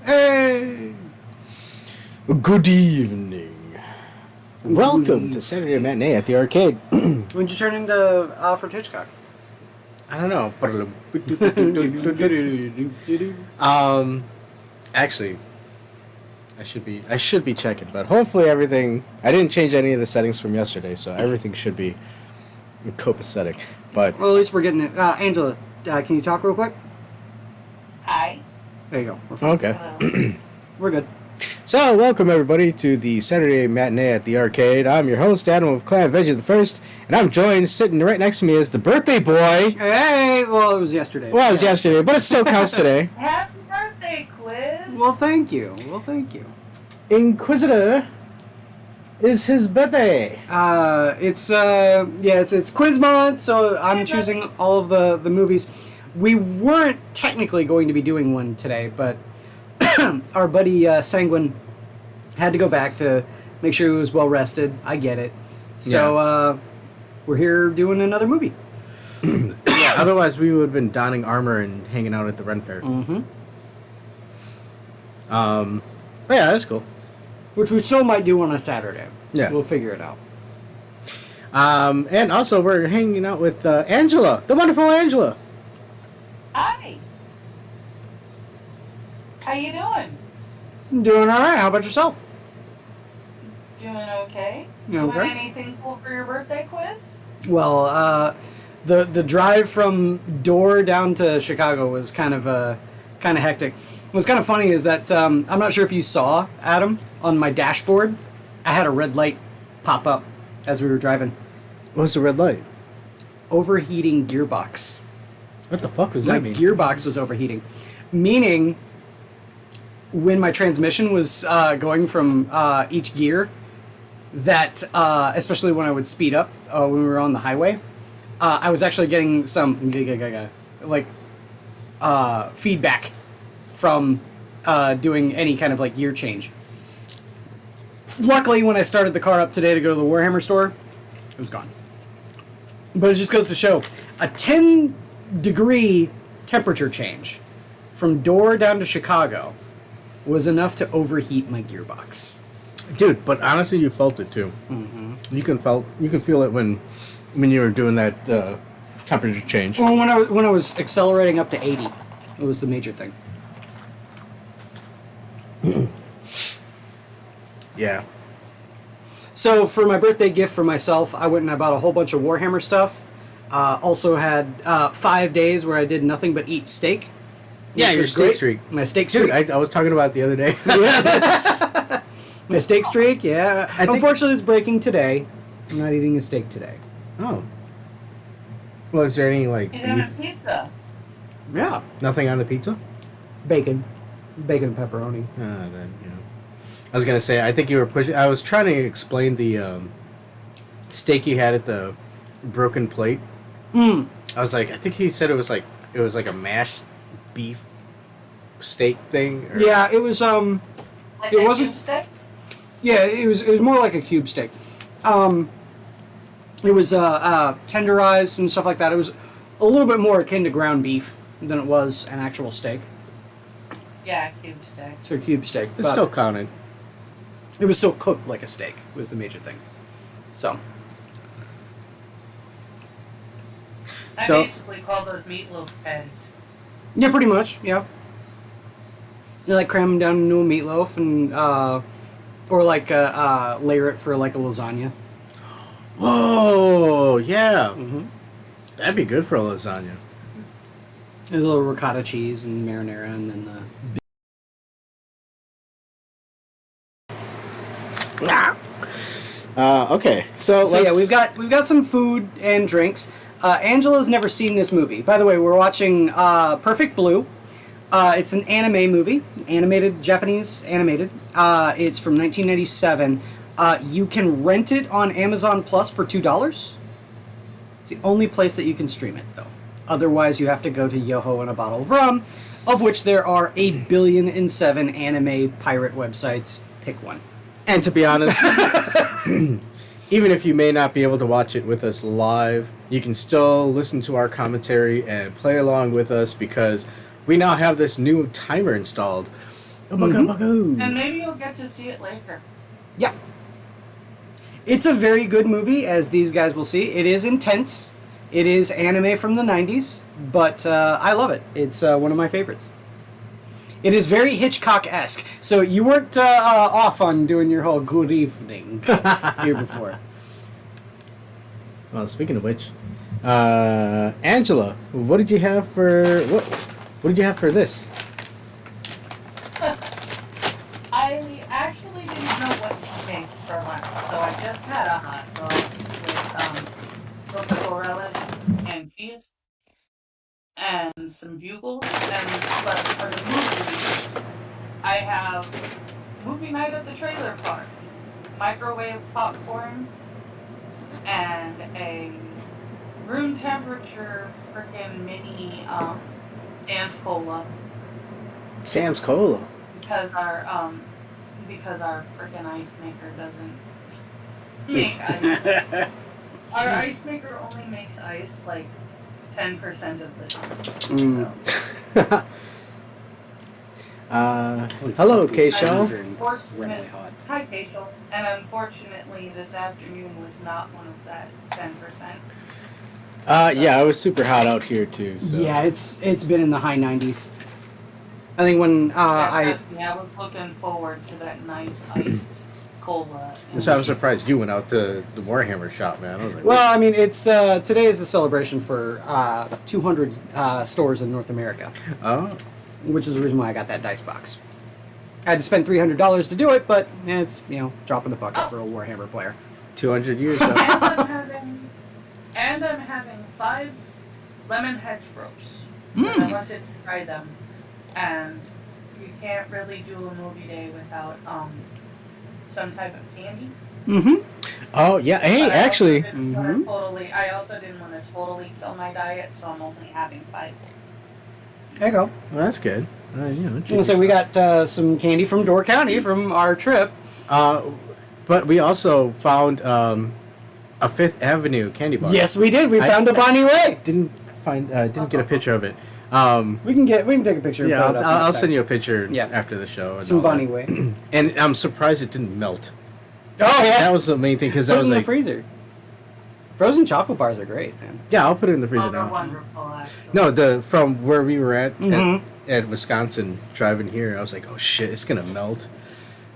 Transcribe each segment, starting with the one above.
Hey! Good evening. Welcome to Saturday Matinee at the arcade. When'd you turn into Alfred Hitchcock? I don't know. Actually, I should be checking, but hopefully everything. I didn't change any of the settings from yesterday, so everything should be copacetic. But Well, at least we're getting it. Angela, can you talk real quick? Hi. There you go. We're fine. okay. Hello. We're good. So, welcome everybody to the Saturday Matinee at the arcade. I'm your host, Adam of Clan Veggie the First, and I'm joined, sitting right next to me, is the birthday boy. Hey! Well, it was yesterday. Well, it was yesterday, but it still counts today. Happy birthday, Quiz. Well, thank you. Inquisitor is his birthday. It's quiz month, so I'm choosing all of the movies. We weren't technically going to be doing one today, but our buddy Sanguine had to go back to make sure he was well rested. I get it. So we're here doing another movie. Yeah, otherwise we would have been donning armor and hanging out at the Ren Fair. Mm-hmm. But yeah, that's cool. Which we still might do on a Saturday. Yeah. We'll figure it out. And also we're hanging out with Angela, the wonderful Angela. Hi. How you doing? I'm doing all right. How about yourself? Doing okay? Yeah, Doing okay. anything cool for your birthday, Quiz? Well, the drive from Door down to Chicago was kind of hectic. What's kind of funny is that I'm not sure if you saw, Adam, on my dashboard, I had a red light pop up as we were driving. What's the red light? Overheating gearbox. What the fuck does My that mean? gearbox was overheating, meaning when my transmission was going from each gear, that especially when I would speed up when we were on the highway, I was actually getting some feedback from doing any kind of like gear change. Luckily, when I started the car up today to go to the Warhammer store, it was gone. But it just goes to show a 10-degree temperature change from Door down to Chicago was enough to overheat my gearbox. Dude, but honestly, you felt it too. Mm-hmm. You can feel it when you were doing that temperature change. Well, when I was accelerating up to 80, it was the major thing. Yeah. So for my birthday gift for myself, I went and I bought a whole bunch of Warhammer stuff. Also had 5 days where I did nothing but eat steak. Yeah, which your was steak great. streak. My steak Dude, streak. I was talking about it the other day. Yeah. My steak streak, yeah. I think- Unfortunately, it's breaking today. I'm not eating a steak today. Oh. Well, is there any, like, He's on a beef? pizza. Yeah. Nothing on the pizza? Bacon and pepperoni. Then, you know. I was going to say, I think you were pushing... I was trying to explain the steak you had at the Broken Plate. Mm. I was like, I think he said it was like a mashed beef steak thing. Or... Yeah, it was Like It a wasn't- cube steak? Yeah, it was more like a cube steak. It was tenderized and stuff like that. It was a little bit more akin to ground beef than it was an actual steak. Yeah, cube steak. It's a cube steak. It's but still counted. it was still cooked like a steak was the major thing. So I So- basically call those meatloaf heads. yeah, pretty much. Yeah. You like cram them down into a meatloaf and or like layer it for like a lasagna. Whoa, yeah. Mm-hmm. That'd be good for a lasagna. A little ricotta cheese and marinara, and then Okay, so yeah, let's- we've got some food and drinks. Angela's never seen this movie. By the way, we're watching Perfect Blue. It's an anime movie, animated, Japanese animated. It's from 1997. You can rent it on Amazon Plus for $2. It's the only place that you can stream it, though. Otherwise, you have to go to Yoho and a bottle of rum, of which there are 1,000,000,007 anime pirate websites. Pick one. And to be honest, even if you may not be able to watch it with us live, you can still listen to our commentary and play along with us because we now have this new timer installed. And maybe you'll get to see it later. Yeah. It's a very good movie, as these guys will see. It is intense. It is anime from the 90s, but I love it. It's one of my favorites. It is very Hitchcock-esque. So you weren't off on doing your whole good evening here before. Well, speaking of which, Angela, what did you have for what did you have for this? I actually didn't know what to make for lunch, so I just had a hot dog with tropical relish and cheese and some bugles. But for the movie, I have movie night at the trailer park, microwave popcorn, and a room temperature freaking mini Sam's Cola. Sam's Cola. Because our freaking ice maker doesn't make ice. Our ice maker only makes ice like 10% of the time. Hello, Keishal. Really hot. Hi, Keishal. And unfortunately, this afternoon was not one of that 10%. Yeah, it was super hot out here too. So. Yeah, it's been in the high 90s. I think when I was looking forward to that nice iced cola. So I was surprised you went out to the Warhammer shop, man. I was like, well, I mean, it's today is the celebration for 200 stores in North America, which is the reason why I got that dice box. I had to spend $300 to do it, but it's drop in the bucket for a Warhammer player. 200 years. And I'm having 5 lemon hedge roasts. I wanted to try them. And you can't really do a movie day without some type of candy. Oh yeah. Hey, actually. I also didn't want to totally kill my diet, so I'm only having 5. There you go. Well, that's good. So we got some candy from Door County from our trip. But we also found a Fifth Avenue candy bar. Yes, we did. We found a Bonnie Way. Didn't get a picture of it. We can take a picture. Yeah, and put it up I'll next send time. you a picture after the show. And Some all Bonnie that. Way. And I'm surprised it didn't melt. Oh yeah, That was the main thing because I put it was in like, the freezer. Frozen chocolate bars are great, man. yeah, I'll put it in the freezer They're now. wonderful, actually. No, from where we were at Wisconsin driving here, I was like, oh shit, it's gonna melt.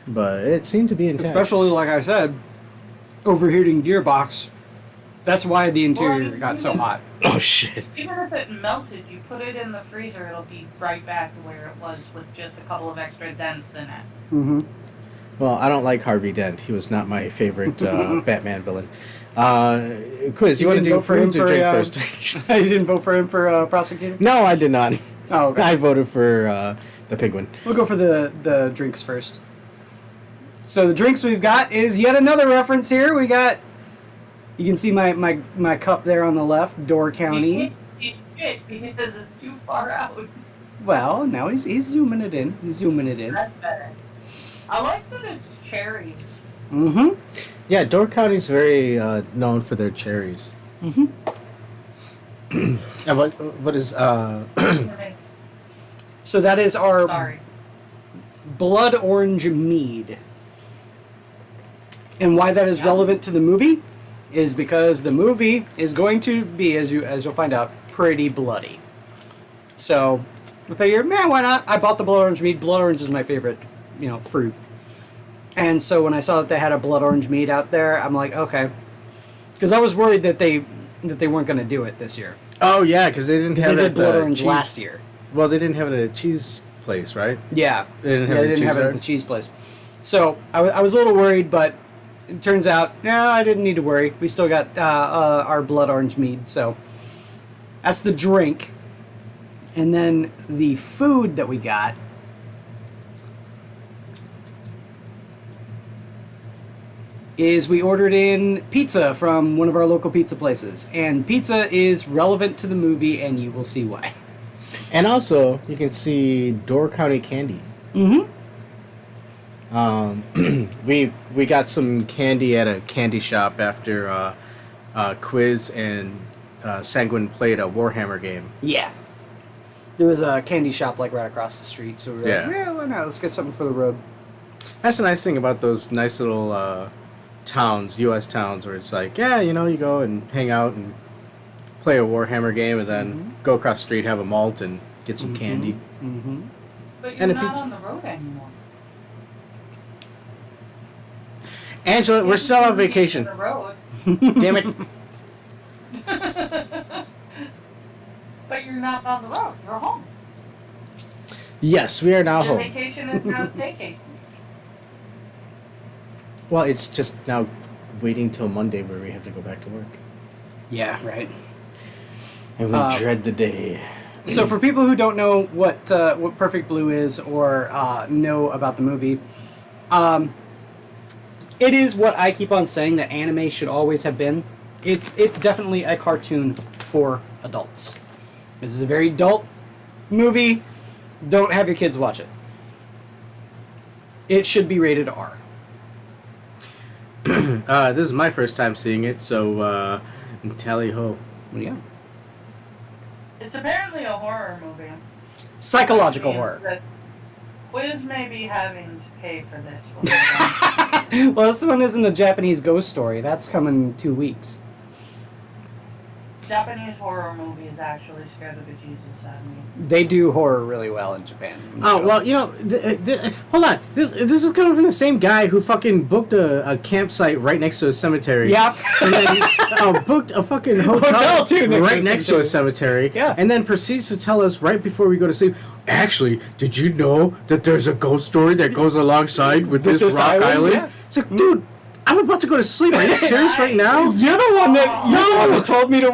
But it seemed to be intact. Especially, like I said, overheating gearbox. That's why the interior got so hot. Oh shit. Even if it melted, you put it in the freezer, it'll be right back to where it was with just a couple of extra dents in it. Well, I don't like Harvey Dent. He was not my favorite Batman villain. Quiz, you want to do foods or drink first? You didn't vote for him for prosecutor? No, I did not. Oh, okay. I voted for the Penguin. We'll go for the drinks first. So the drinks we've got is yet another reference here. We got, you can see my cup there on the left, Door County. You can't because it's too far out. Well, now he's zooming it in. He's zooming it in. That's better. I like that it's cherries. Yeah, Door County's very known for their cherries. And what is So that is our Sorry. blood orange mead. And why that is relevant to the movie is because the movie is going to be, as you'll find out, pretty bloody. So I figured, man, why not? I bought the blood orange mead. Blood orange is my favorite, fruit. And so when I saw that they had a blood orange mead out there, I'm like, okay, because I was worried that they weren't going to do it this year. Oh yeah, because they didn't have They it did at blood the orange cheese- last year. Well, they didn't have it at a cheese place, right? Yeah, They didn't have it at the cheese place. So I was a little worried, but it turns out, I didn't need to worry. We still got our blood orange mead, so that's the drink. And then the food that we got is we ordered in pizza from one of our local pizza places. And pizza is relevant to the movie, and you will see why. And also, you can see Door County candy. We got some candy at a candy shop after Quiz and Sanguine played a Warhammer game. Yeah. There was a candy shop like right across the street, so we were like, Yeah. yeah, why not? Let's get something for the road. That's the nice thing about those nice little towns, U.S. towns, where it's like, yeah, you know, you go and hang out and play a Warhammer game, and then go across the street, have a malt, and get some candy. Mm-hmm. But you're And a not pizza. on the road anymore. Angela, we're still on vacation. The road. Damn it. But you're not on the road. You're home. Yes, we are now Your home. vacation is now staycation. Well, it's just now waiting till Monday where we have to go back to work. Yeah, right. And we dread the day. So for people who don't know what Perfect Blue is or know about the movie, it is what I keep on saying that anime should always have been. It's definitely a cartoon for adults. This is a very adult movie. Don't have your kids watch it. It should be rated R. This is my first time seeing it, so tally ho. Yeah. It's apparently a horror movie. Psychological horror. The Quiz may be having to pay for this one. Well, this one isn't a Japanese ghost story. That's coming in 2 weeks. Japanese horror movies actually scare the bejesus out of me. They do horror really well in Japan. Oh, well, you know, hold on. This is coming from the same guy who fucking booked a campsite right next to a cemetery. Yep. And then booked a fucking hotel too, next right to a next to a cemetery. Yeah. And then proceeds to tell us right before we go to sleep, actually, did you know that there's a ghost story that goes alongside with this rock island? Yeah. It's like, dude, I'm about to go to sleep. Are you serious right now? You're the one that told me to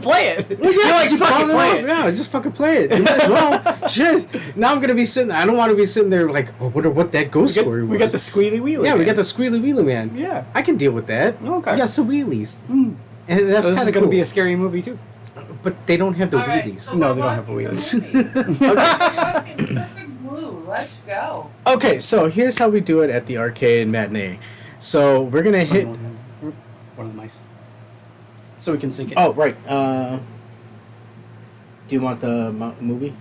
play it. Well, yeah, You're like, just fucking play it. Yeah, just fucking play it. You might as well, shit. Now I'm gonna be sitting. I don't want to be sitting there like, oh, wonder what that ghost story was. We got the squealy wheelie. Yeah, we man. got the squealy wheelie man. Yeah. I can deal with that. Okay. We got some wheelies, and that's So this kind is of going cool. to be a scary movie too. But they don't have the All right, wheelies. so No, we're they don't have watching wheelies. the movie. We're watching Perfect Blue. Let's go. Okay, so here's how we do it at the arcade matinee. So we're gonna hit. One of the mice. So we can sync it. Oh right. Do you want the movie?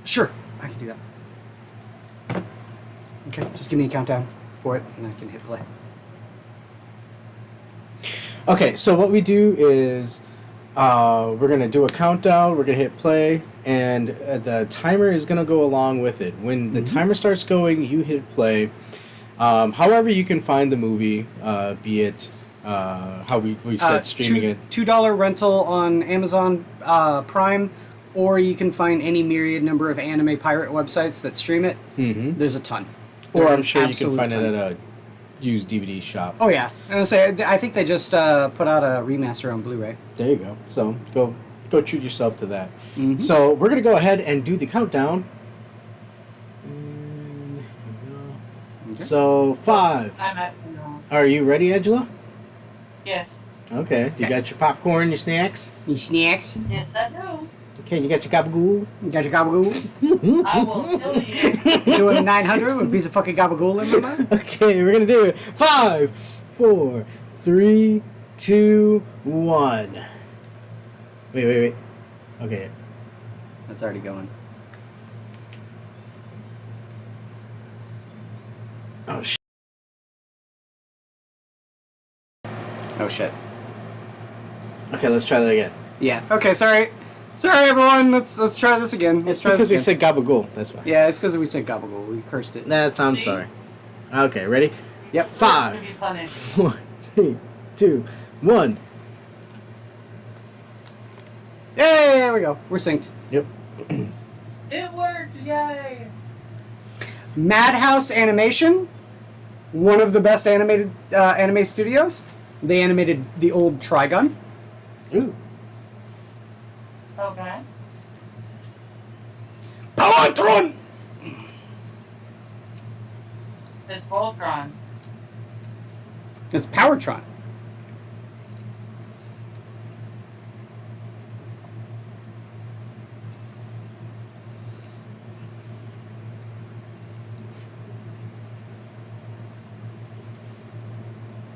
Sure. I can do that. Okay, just give me a countdown for it, and I can hit play. Okay, so what we do is we're going to do a countdown, we're going to hit play, and the timer is going to go along with it. When the timer starts going, you hit play. However you can find the movie, be it how we said streaming it. $2 rental on Amazon Prime, or you can find any myriad number of anime pirate websites that stream it. Mm-hmm. There's a ton. Or There's I'm an sure you can absolute find ton. it at a used DVD shop. Oh yeah, and I think they just put out a remaster on Blu-ray. There you go. So go treat yourself to that. Mhm. So we're gonna go ahead and do the countdown. And here we go. Okay. So 5. I'm at funeral. Are you ready, Angela? Yes. Okay. You Okay. got your popcorn, your snacks. You snacks? Yes, I do. Okay, you got your gabagool. You got your gabagool? I will kill you. Doing a 900 with a piece of fucking gabagool in my mouth? Okay, we're gonna do it. 5, 4, 3, 2, 1. Wait. Okay. That's already going. Oh shit. Oh shit. Okay, let's try that again. Yeah. Okay. Sorry, everyone. Let's try this again. Let's It's try because we this again. said gabagool. That's why. Yeah, it's because we said gabagool. We cursed it. I'm See? sorry. Okay, ready? Yep. 5, To be punished. 4, 3, 2, 1. Hey, there we go. We're synced. Yep. It worked. Yay. Madhouse Animation, one of the best animated anime studios. They animated the old Trigun. Ooh. Okay. Powertron. It's Voltron. It's Powertron.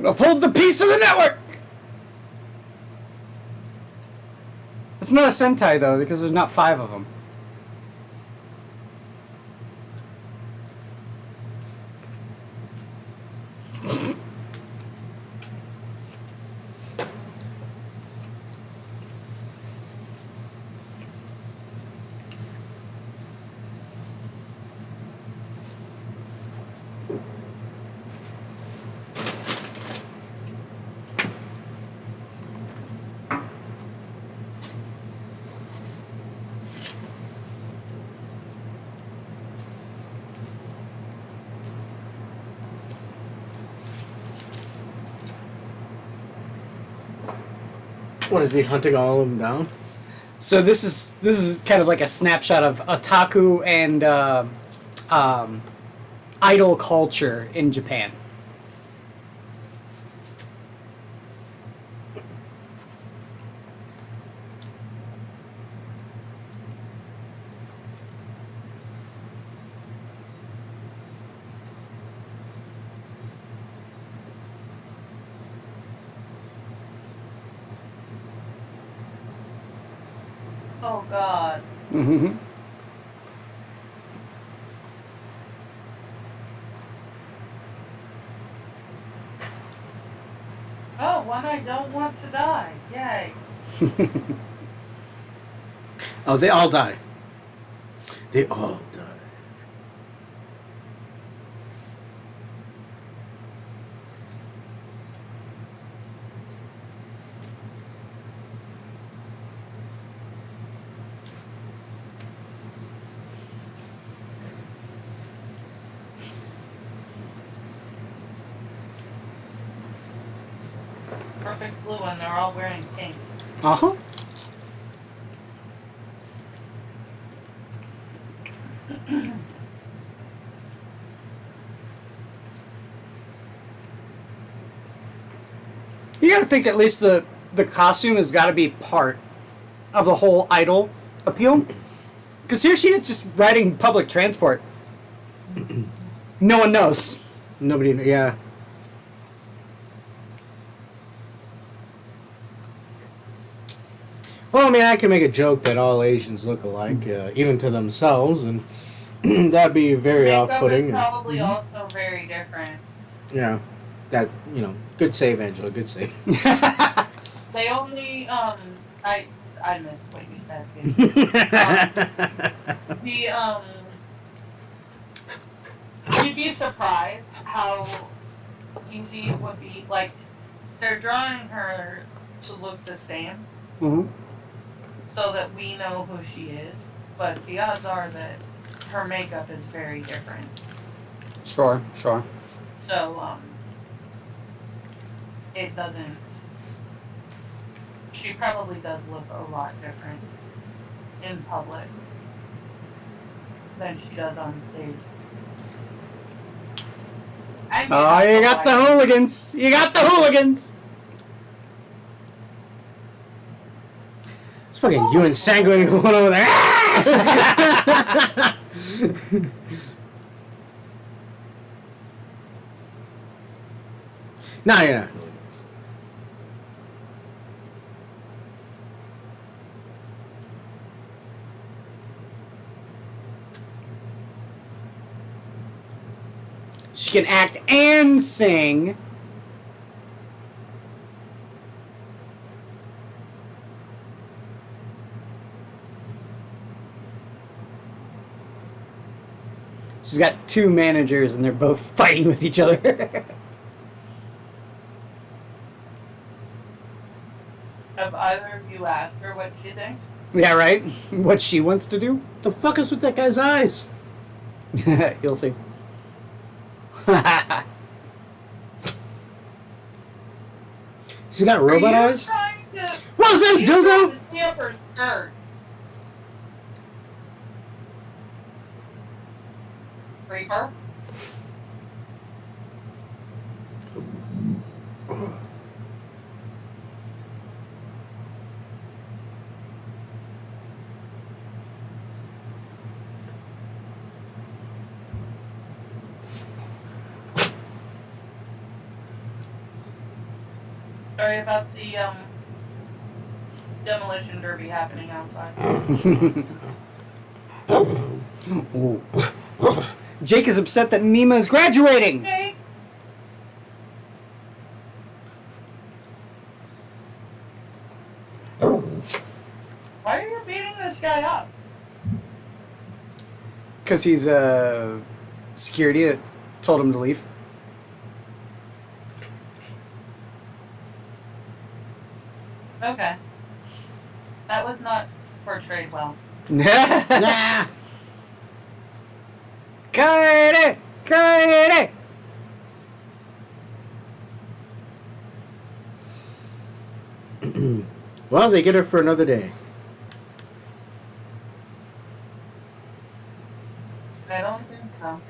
I pulled the piece of the network. It's not a Sentai though, because there's not 5 of them. What, is he hunting all of them down? So this is kind of like a snapshot of otaku and idol culture in Japan. Oh God. Mm-hmm. Oh, one I don't want to die. Yay. Oh, they all die. They all die. Perfect blue, and they're all wearing pink. Uh-huh. You gotta think at least the costume has got to be part of the whole idol appeal. Because here she is just riding public transport. No one knows. Nobody, yeah. Well, I mean, I can make a joke that all Asians look alike, even to themselves, and that'd be very Makeup off-putting. is probably also very different. Yeah, that, good save, Angela, good save. They only I missed what you said. You'd be surprised how easy it would be. Like, they're drawing her to look the same, Mm-hmm. so that we know who she is. But the odds are that her makeup is very different. Sure. So, it doesn't. She probably does look a lot different in public than she does on stage. I mean, Oh, you got the hooligans. You got the hooligans. It's fucking you and Sanguine going over there. No, you're not. She can act and sing. She's got two managers and they're both fighting with each other. Have either of you asked her what she thinks? Yeah, right? What she wants to do? The fuck is with that guy's eyes? You'll see. She's got robot Are you eyes? trying to- What was that, you trying dildo? to steal her skirt? Creeper? Sorry about the demolition derby happening outside. Ooh. Jake is upset that Mima is graduating. Okay. Why are you beating this guy up? Because he's security that told him to leave. Okay. That was not portrayed well. Nah. Kaede! Kaede! Well, they get it for another day. I don't think so.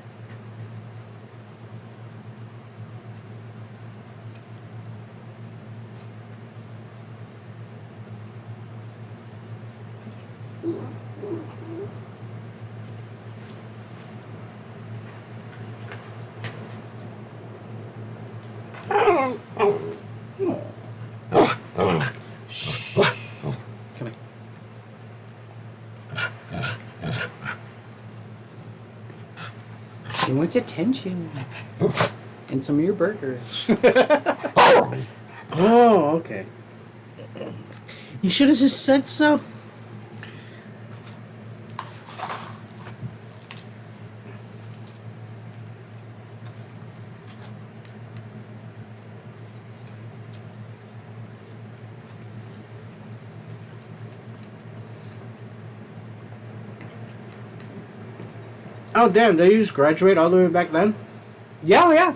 Shh. Come here. He wants attention. And some of your burgers. Oh, okay. You should have just said so. Oh, damn. Did you just graduate all the way back then? Yeah, yeah.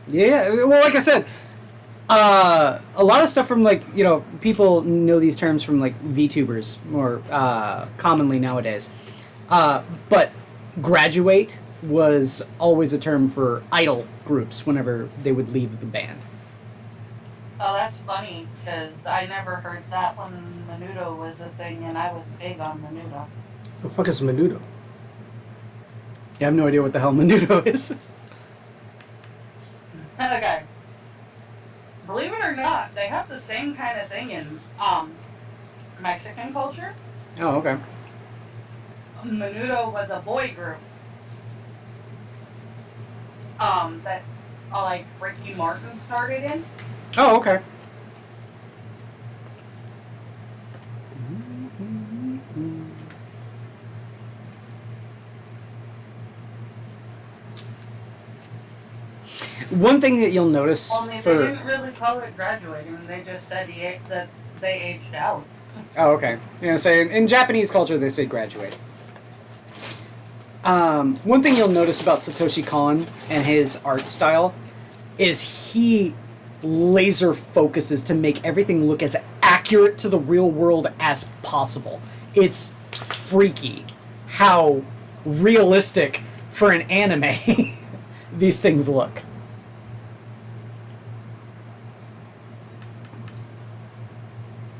Yeah, well, like I said, a lot of stuff from, like, you know, people know these terms from, like, VTubers more commonly nowadays. But graduate was always a term for idol groups whenever they would leave the band. Oh, that's funny, because I never heard that when Menudo was a thing, and I was big on Menudo. The fuck is Menudo? I have no idea what the hell Menudo is. Okay. Believe it or not, they have the same kind of thing in Mexican culture. Oh, okay. Menudo was a boy group. That like Ricky Martin started in. Oh, okay. One thing that you'll notice Only they didn't really call it graduating. They just said that they aged out. Oh, okay. Yeah, so in Japanese culture, they say graduate. One thing you'll notice about Satoshi Kon and his art style is he laser focuses to make everything look as accurate to the real world as possible. It's freaky how realistic for an anime these things look.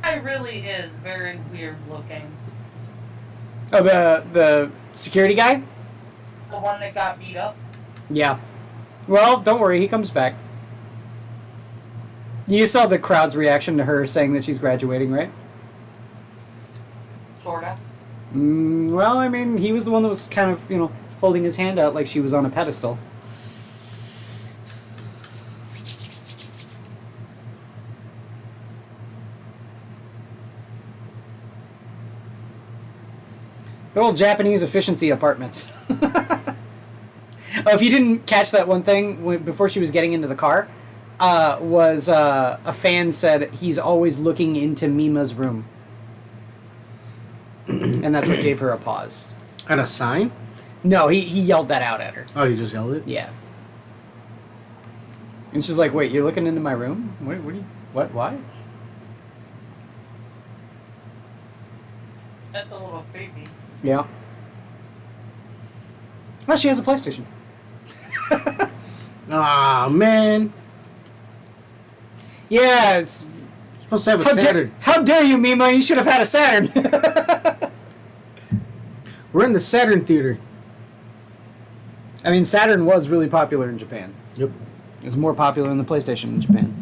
It really is very weird looking. Oh, the security guy? The one that got beat up. Yeah. Well, don't worry, he comes back. You saw the crowd's reaction to her saying that she's graduating, right? Sorta. Well, I mean, he was the one that was kind of, you know, holding his hand out like she was on a pedestal. Good old Japanese efficiency apartments. If you didn't catch that one thing before she was getting into the car, a fan said he's always looking into Mima's room. And that's what gave her a pause. And a sign? No, he yelled that out at her. Oh, you just yelled it? Yeah. And she's like, wait, you're looking into my room? Why? That's a little creepy. Yeah. Well, she has a PlayStation. Aw, man. Yeah, it's... Supposed to have a Saturn. How dare you, Mima? You should have had a Saturn. We're in the Saturn theater. I mean, Saturn was really popular in Japan. Yep. It was more popular than the PlayStation in Japan.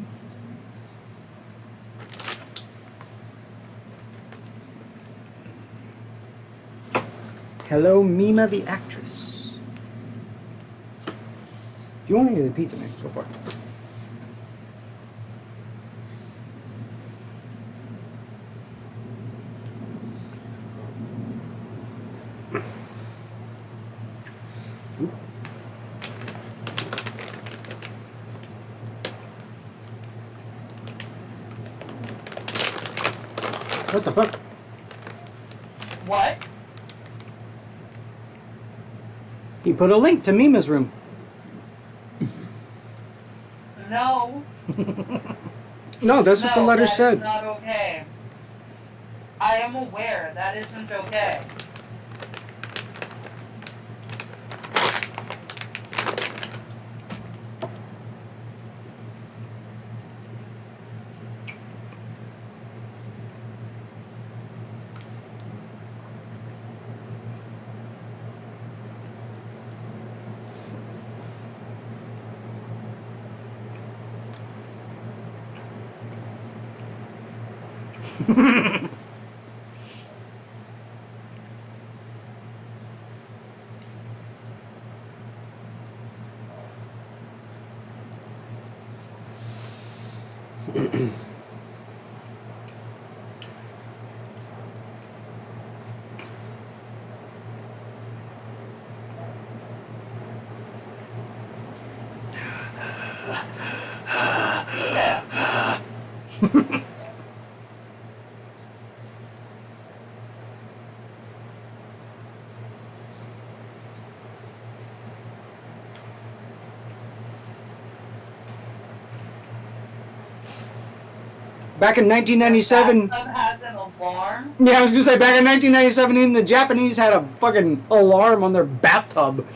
Hello, Mima the actress. If you want any of the pizza, man, go for it. What the fuck? What? He put a link to Mima's room. No. No, that's what the letter that's said. Not okay. I am aware that isn't okay. Back in 1997... Bathtub has an alarm. Yeah, I was gonna say, back in 1997, even the Japanese had a fucking alarm on their bathtub.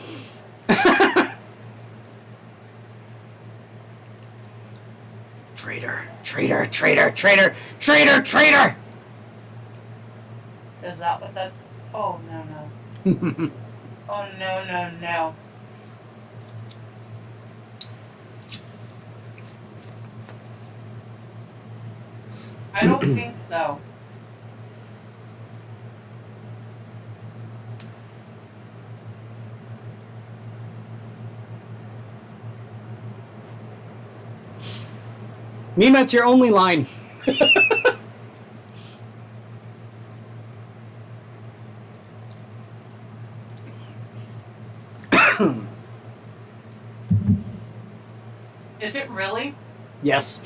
Traitor, traitor, traitor, traitor, traitor, traitor! Is that what that's... Oh, no, no. Oh, no, no, no. I don't think so. Mima, it's your only line. Is it really? Yes.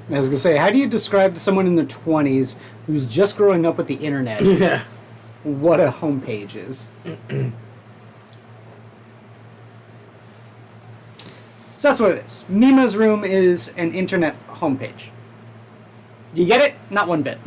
I was gonna say, how do you describe to someone in their 20s who's just growing up with the internet Yeah. what a homepage is? So that's what it is. Mima's room is an internet homepage. You get it? Not one bit.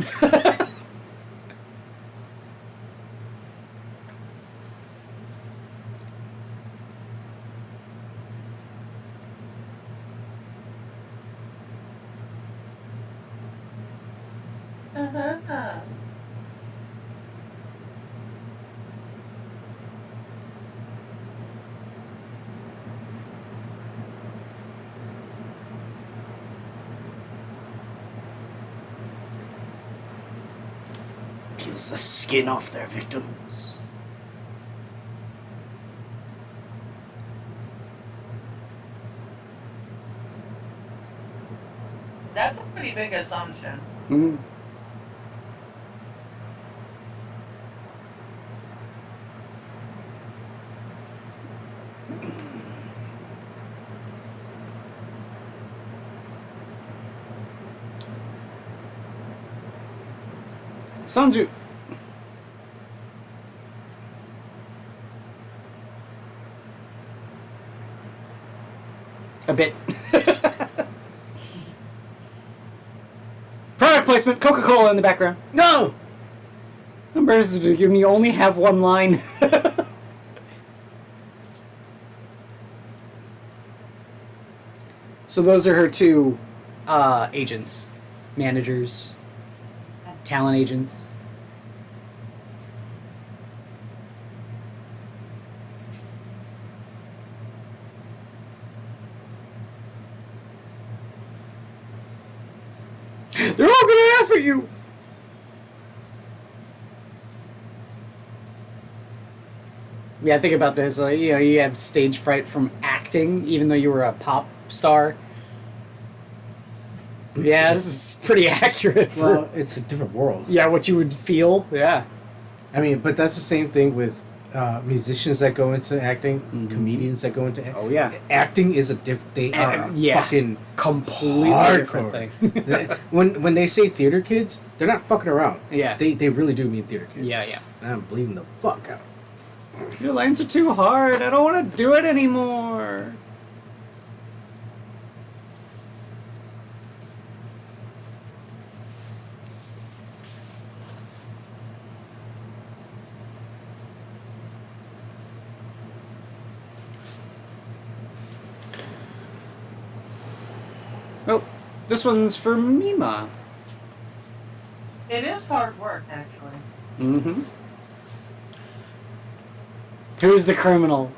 Uh-huh. Peels the skin off their victims. That's a pretty big assumption. Mm. Sanju. A bit. Product placement, Coca-Cola in the background. No! Numbers, you only have one line. So those are her two agents, managers, talent agents. They're all gonna laugh at you. Yeah, think about this. You have stage fright from acting, even though you were a pop star. Yeah, this is pretty accurate for... Well, it's a different world. Yeah, what you would feel. Yeah. I mean, but that's the same thing with musicians that go into acting, comedians that go into acting. Oh, yeah. Acting is they are fucking completely different hardcore. thing. when they say theater kids, they're not fucking around. Yeah. They really do mean theater kids. Yeah, yeah. And I'm bleeding the fuck out. Your lines are too hard. I don't want to do it anymore. Oh, this one's for Mima. It is hard work, actually. Mm-hmm. Who's the criminal?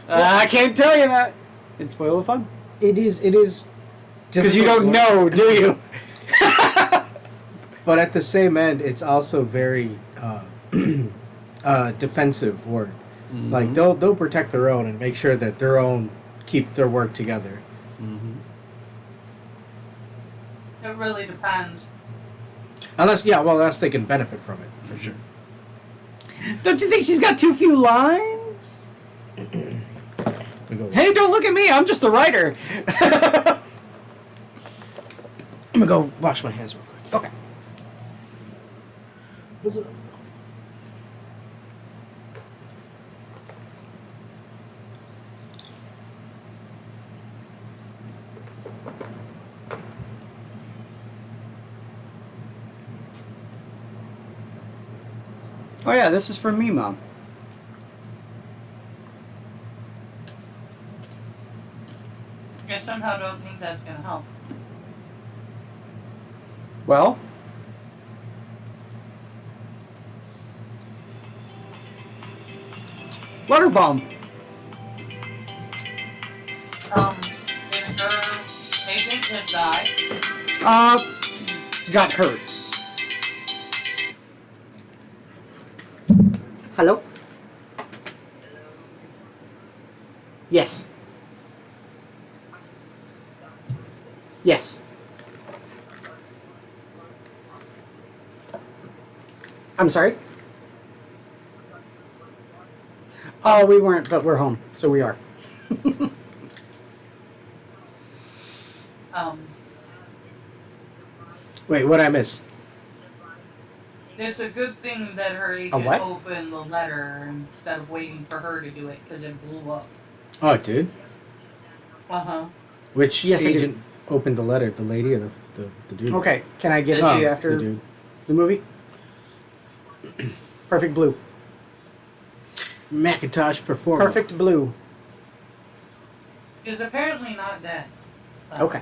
I can't tell you that. It'd spoil the fun. It is Because you don't difficult work. know, do you? But at the same end, it's also very defensive work. Mm-hmm. Like they'll protect their own and make sure that their own keep their work together. Mm-hmm. It really depends. Unless they can benefit from it for sure. Don't you think she's got too few lines? We go, Hey, don't look at me. I'm just the writer. I'm gonna go wash my hands real quick. Okay. What's up? Oh yeah, this is for Mima. I somehow don't think that's gonna help. Well, water bomb. Did her agent just die? Got hurt. Hello? Yes. Yes. I'm sorry? Oh, we weren't, but we're home, so we are. Wait, what'd I miss? It's a good thing that her agent what? opened the letter instead of waiting for her to do it because it blew up. Oh, it did? Uh-huh. Which Yes, I agent opened the letter? The lady or the dude? Okay, can I give it Oh, to you the after dude. the movie? Perfect blue. Macintosh performer. Perfect blue. She's apparently not dead. Okay.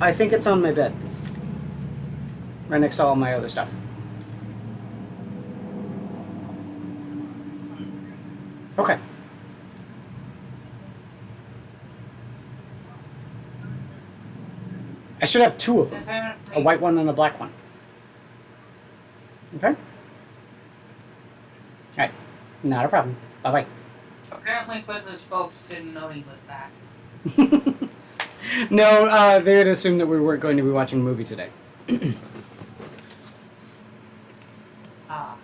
I think it's on my bed. Right next to all my other stuff. Okay. I should have two of them. Apparently, A white one and a black one. Okay? Alright. Not a problem. Bye-bye. apparently Quiz's folks didn't know he was back. No, they had assumed that we weren't going to be watching a movie today. Ah.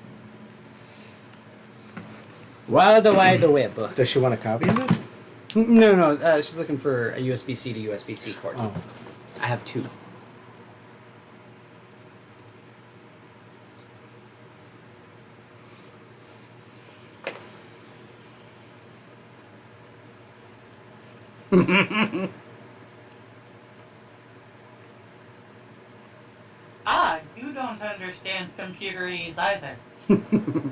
Wild web. Does she want a copy of it? No, she's looking for a USB-C to USB-C cord. Oh. I have two. You don't understand computerese either.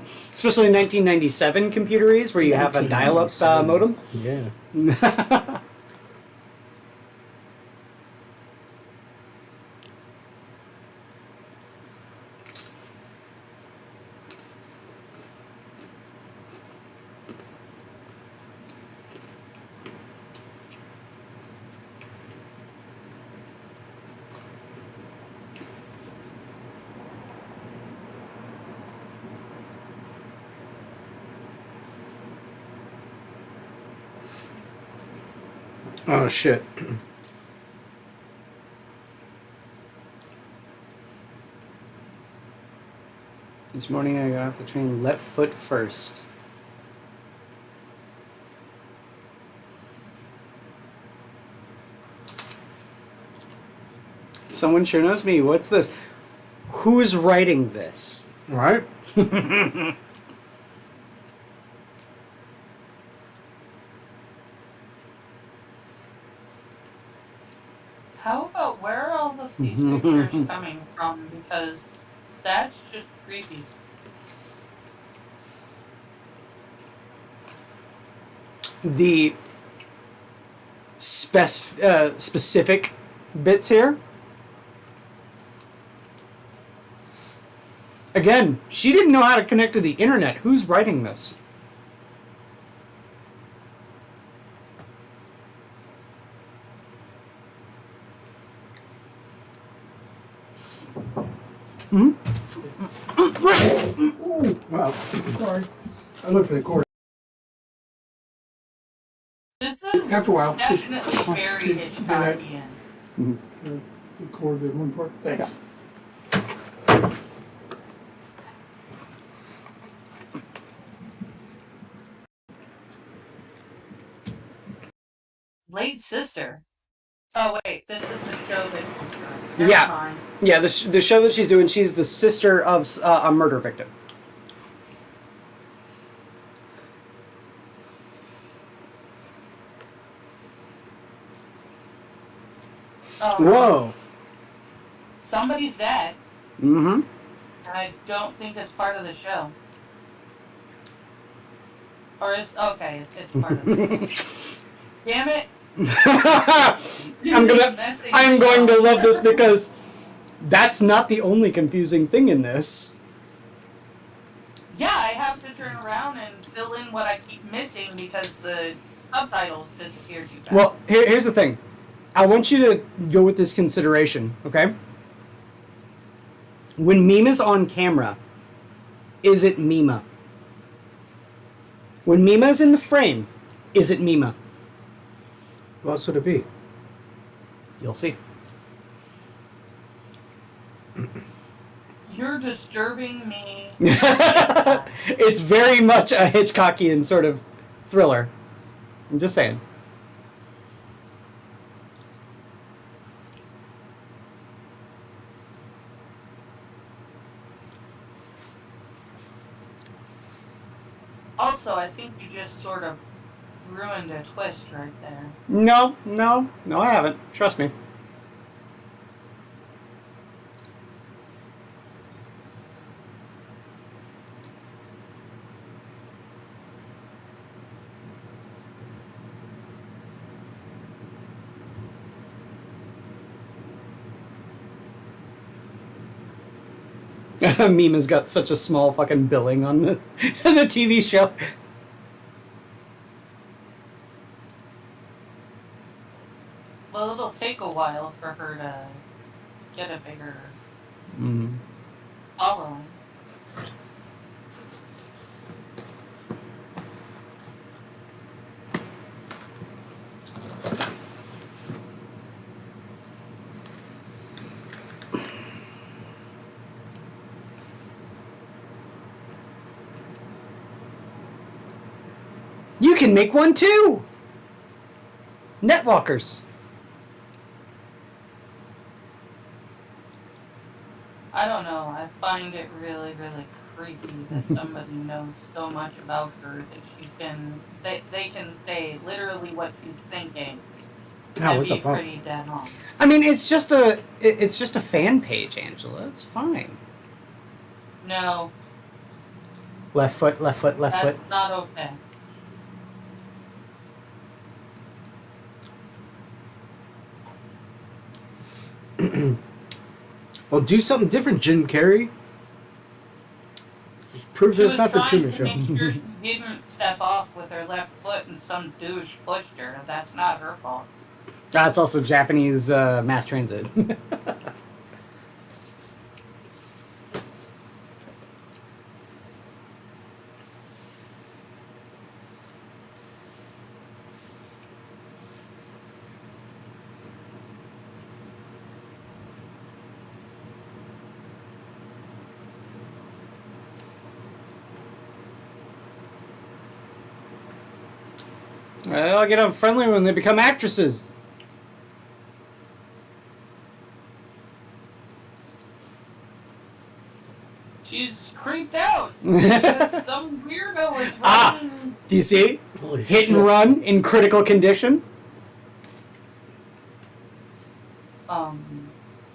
Especially in 1997 computerese, where you have a dial-up modem. Yeah. Oh shit. This morning I got off the train left foot first. Someone sure knows me. What's this? Who's writing this? Right? How about where are all of these pictures coming from? Because that's just creepy. The specific bits here. Again, she didn't know how to connect to the internet. Who's writing this? Wow. Sorry. I looked for the cord. This is After a while. definitely very Hitchcockian. The cord, the one cord. Thanks. Late sister. Oh wait, this is the show that. Never Yeah. mind. Yeah, the show that she's doing, she's the sister of a murder victim. Oh, Whoa. somebody's dead. Mm-hmm. And I don't think it's part of the show. Or is okay, it's part of it. Damn it! I'm going to love this because that's not the only confusing thing in this. Yeah, I have to turn around and fill in what I keep missing because the subtitles disappear too fast. Well, here's the thing. I want you to go with this consideration, okay? When Mima's on camera, is it Mima? When Mima's in the frame, is it Mima? What else would it be? You'll see. You're disturbing me. It's very much a Hitchcockian sort of thriller. I'm just saying. Also, I think you just sort of ruined a twist right there. No, I haven't. Trust me. Mima's got such a small fucking billing on the the TV show. Well, it'll take a while for her to get a bigger following. You can make one too! Netwalkers. I don't know. I find it really, really creepy that somebody knows so much about her that she can. They can say literally what she's thinking and what the be fuck? pretty dead on. I mean, it's just a fan page, Angela. It's fine. No, Left foot, left foot, left that's foot. not okay. Well, do something different, Jim Carrey. Just prove that She it's was not the trying Truman to Show. make sure she didn't step off with her left foot and some douche pushed her. That's not her fault. That's also Japanese mass transit. I'll get them friendly when they become actresses. She's creeped out. Because some weirdo is running. Do you see? Holy Hit shit. and run in critical condition.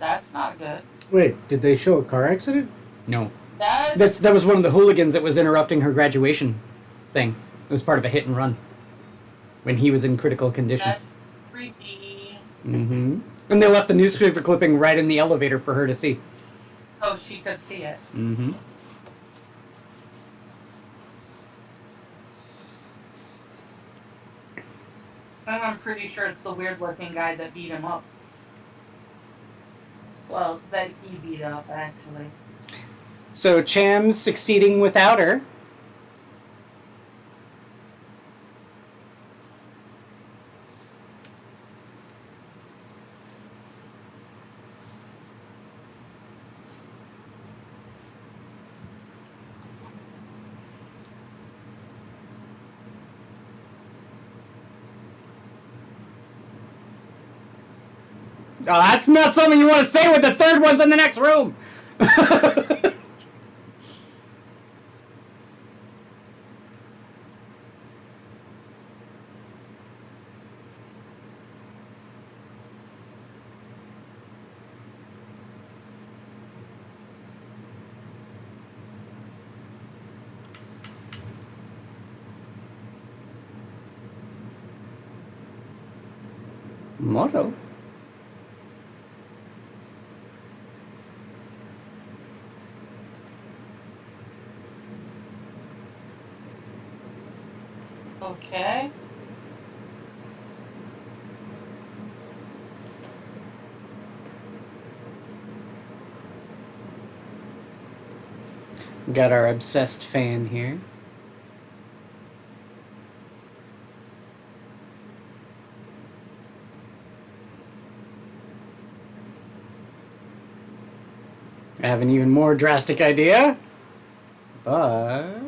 That's not good. Wait, did they show a car accident? No. That That was one of the hooligans that was interrupting her graduation thing. It was part of a hit and run. When he was in critical condition. that's creepy. Mm-hmm. And they left the newspaper clipping right in the elevator for her to see. Oh, she could see it. Mm-hmm. And I'm pretty sure it's the weird-looking guy that beat him up. Well, that he beat up, actually. So Cham's succeeding without her. Oh, that's not something you want to say when the third one's in the next room. Motto. Okay. Got our obsessed fan here. I have an even more drastic idea, but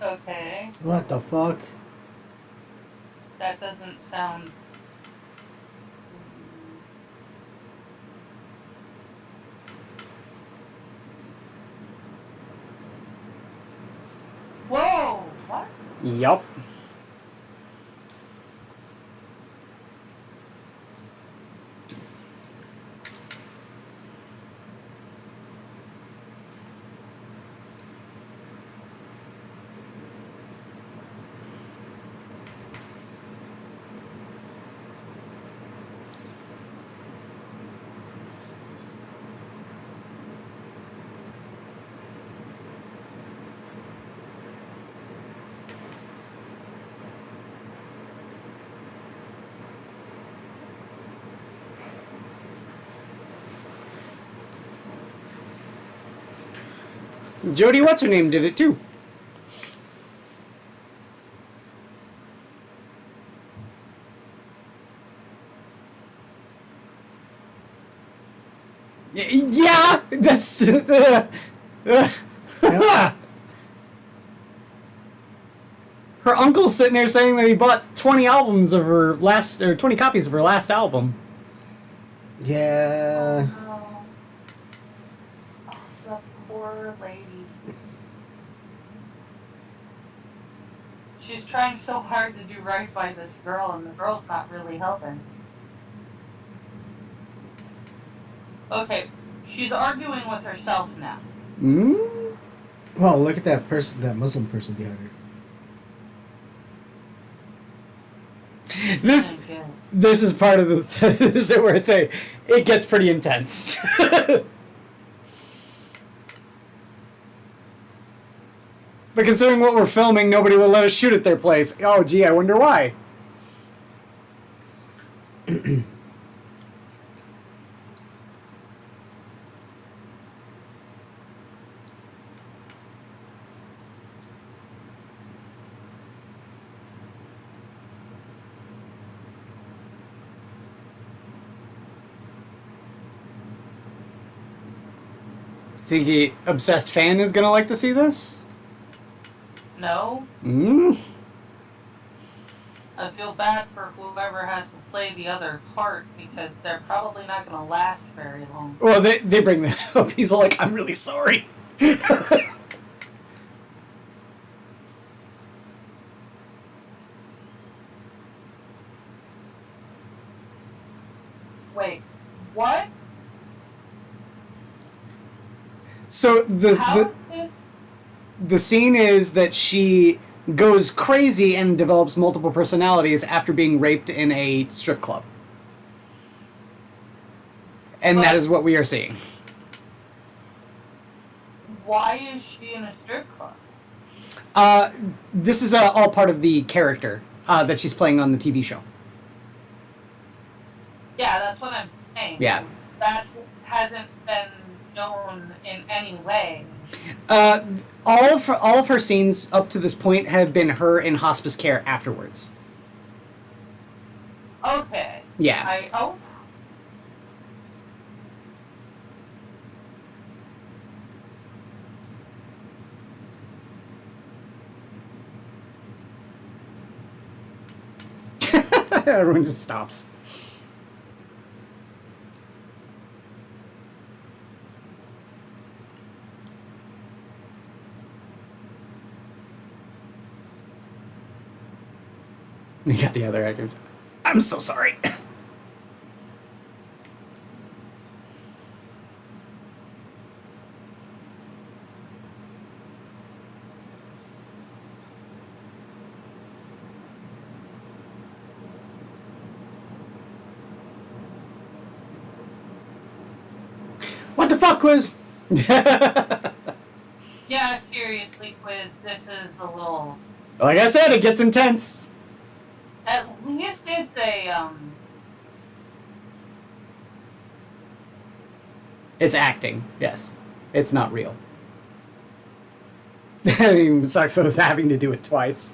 Okay. What the fuck? That doesn't sound... Whoa! What? yup. Jodie what's her name did it too. Yeah, that's her uncle's sitting there saying that he bought 20 albums of her last, or 20 copies of her last album. Yeah. Oh, the poor lady. She's trying so hard to do right by this girl, and the girl's not really helping. Okay, she's arguing with herself now. Mm? Well, look at that person, that Muslim person behind her. This Thank you. this is part of the this is where I say it gets pretty intense. But considering what we're filming, nobody will let us shoot at their place. Oh, gee, I wonder why. Think the obsessed fan is gonna like to see this? No, Mm. I feel bad for whoever has to play the other part because they're probably not going to last very long. Well, they bring that up. He's like, I'm really sorry. Wait, what? So How is this? the scene is that she goes crazy and develops multiple personalities after being raped in a strip club. And that is what we are seeing. Why is she in a strip club? This is all part of the character that she's playing on the TV show. Yeah, that's what I'm saying. Yeah. That hasn't been known in any way. All of her scenes up to this point have been her in hospice care afterwards. Okay. Yeah. I hope. Everyone just stops. You got the other actors. I'm so sorry. What the fuck, Quiz? Yeah, seriously, Quiz, this is a little... Like I said, it gets intense. At least it's a, It's acting, yes. It's not real. I mean, Saxo's having to do it twice.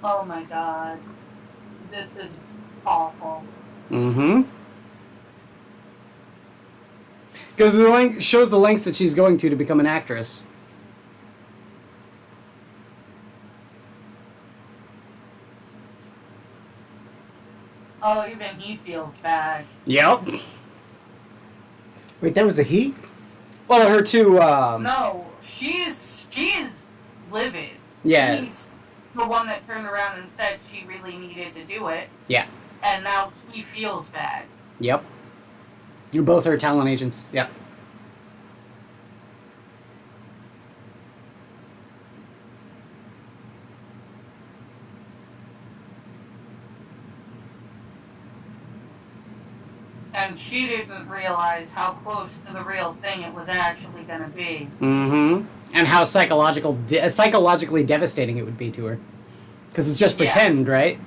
oh my god. This is awful. Mm-hmm. Because the length shows the lengths that she's going to become an actress. Oh, even he feels bad. Yep. Wait, that was a he? Well, her two, No, she's livid. Yeah. He's the one that turned around and said she really needed to do it, Yeah. and now he feels bad. Yep. You both are talent agents. Yep. And she didn't realize how close to the real thing it was actually going to be. Mm-hmm. And how psychologically devastating it would be to her. Because it's just Yeah. pretend, right?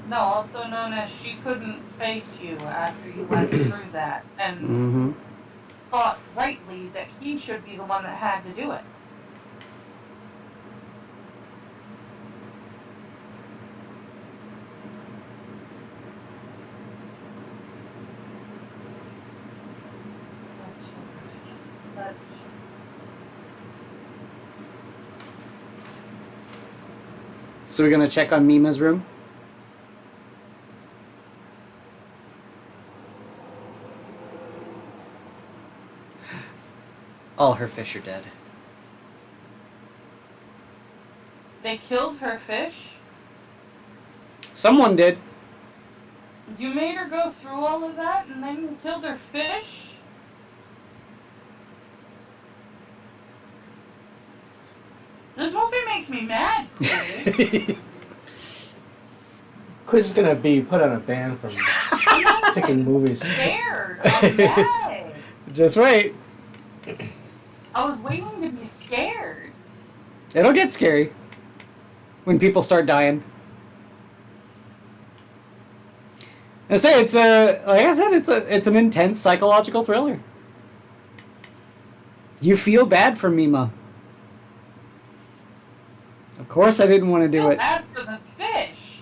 No, also known as she couldn't face you after you went through that, and Mm-hmm. thought rightly that he should be the one that had to do it. That's so ridiculous. But So we're gonna check on Mima's room? All her fish are dead. they killed her fish. Someone did. You made her go through all of that and then you killed her fish? This movie makes me mad, Quiz. Quiz is gonna be put on a ban from picking movies. Scared. I'm mad. Just wait. I was waiting to be scared. It'll get scary when people start dying. I say it's like I said, it's an intense psychological thriller. You feel bad for Mima. Of course, I didn't want to do it. Bad for the fish.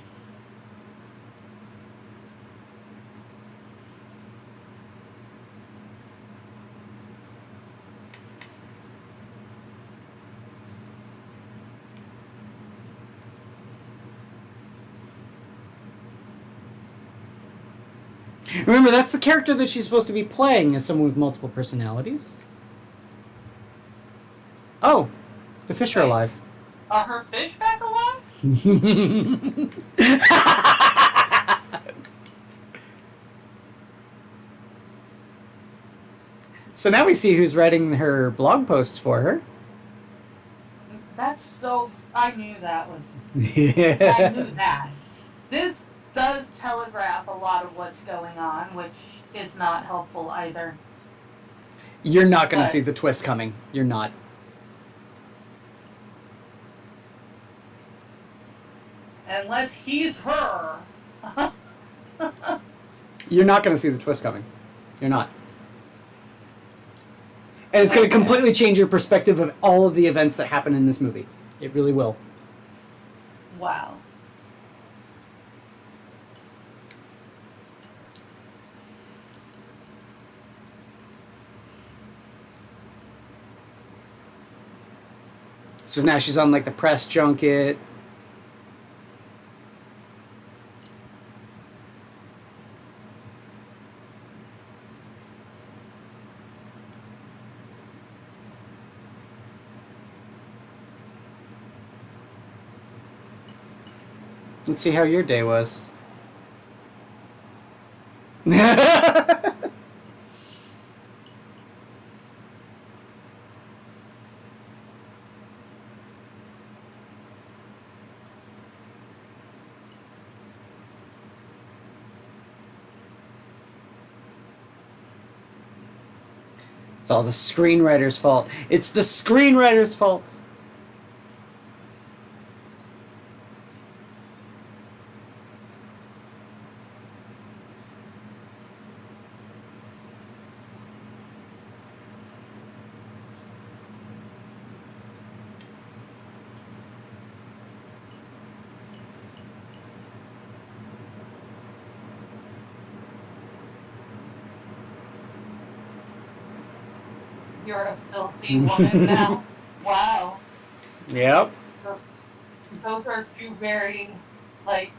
Remember, that's the character that she's supposed to be playing as someone with multiple personalities. Oh, the fish are alive. Are her fish back alive? So now we see who's writing her blog posts for her. That's so... I knew that was... I Yeah. knew that. This does telegraph a lot of what's going on, which is not helpful either. You're not going to But- see the twist coming. You're not. Unless he's her. You're not going to see the twist coming. You're not. And it's going to completely change your perspective of all of the events that happen in this movie. It really will. Wow. So now she's on like the press junket. Let's see how your day was. It's all the screenwriter's fault. It's the screenwriter's fault. You're a filthy woman now. Wow. Yep. Those are two very, like...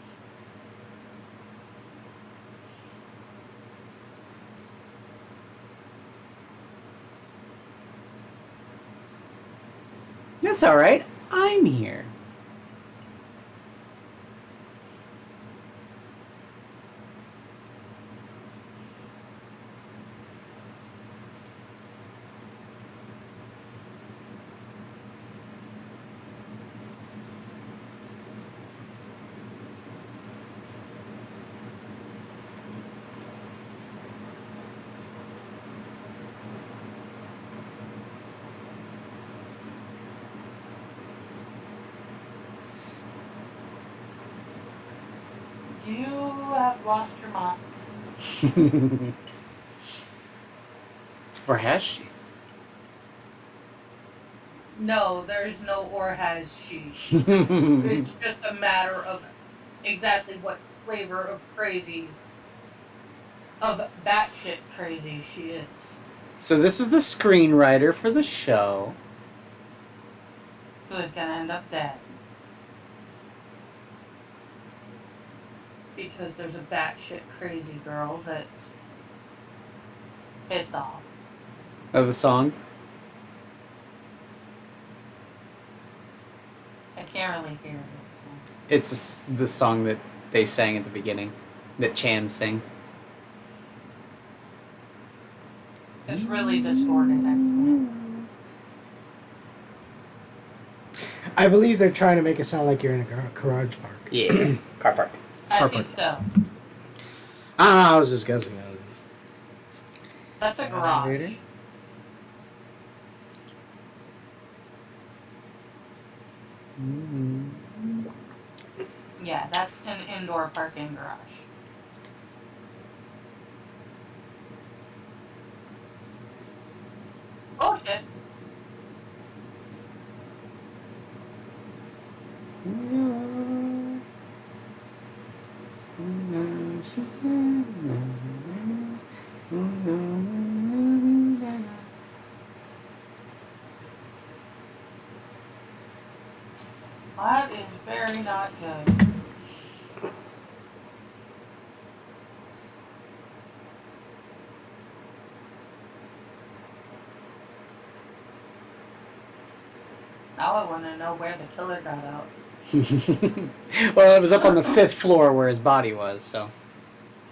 That's all right. I'm here. You have lost your mind. Or has she? No, there's no or has she. It's just a matter of exactly what flavor of crazy, of batshit crazy she is. So this is the screenwriter for the show. Who is gonna end up dead. Because there's a batshit crazy girl that's pissed off. Of the song. I can't really hear this. It's the song that they sang at the beginning, that Cham sings. It's really distorted, actually. I believe they're trying to make it sound like you're in a garage park. Yeah, car park. I think so. I was just guessing. That's a garage. Elevator? Yeah, that's an indoor parking garage. Oh shit. That is very not good. Now I want to know where the killer got out. Well, it was up on the 5th floor where his body was, so.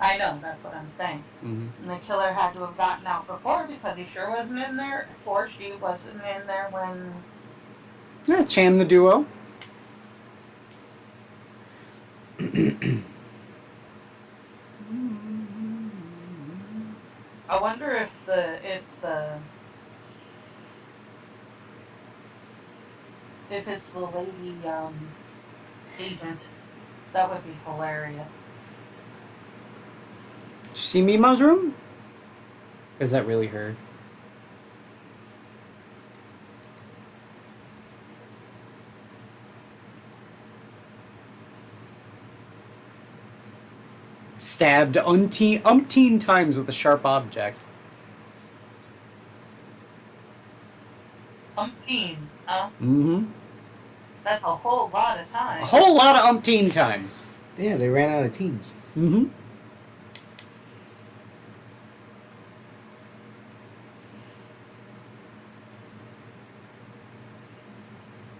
I know, that's what I'm saying. Mm-hmm. And the killer had to have gotten out before because he sure wasn't in there, or she wasn't in there when... Yeah, Cham the duo. I wonder if it's the lady, agent. That would be hilarious. Did you see Mima's room? Is that really her? Stabbed umpteen times with a sharp object. Umpteen, huh? Mm-hmm. That's a whole lot of time. A whole lot of umpteen times. Yeah, they ran out of teens. Mm-hmm.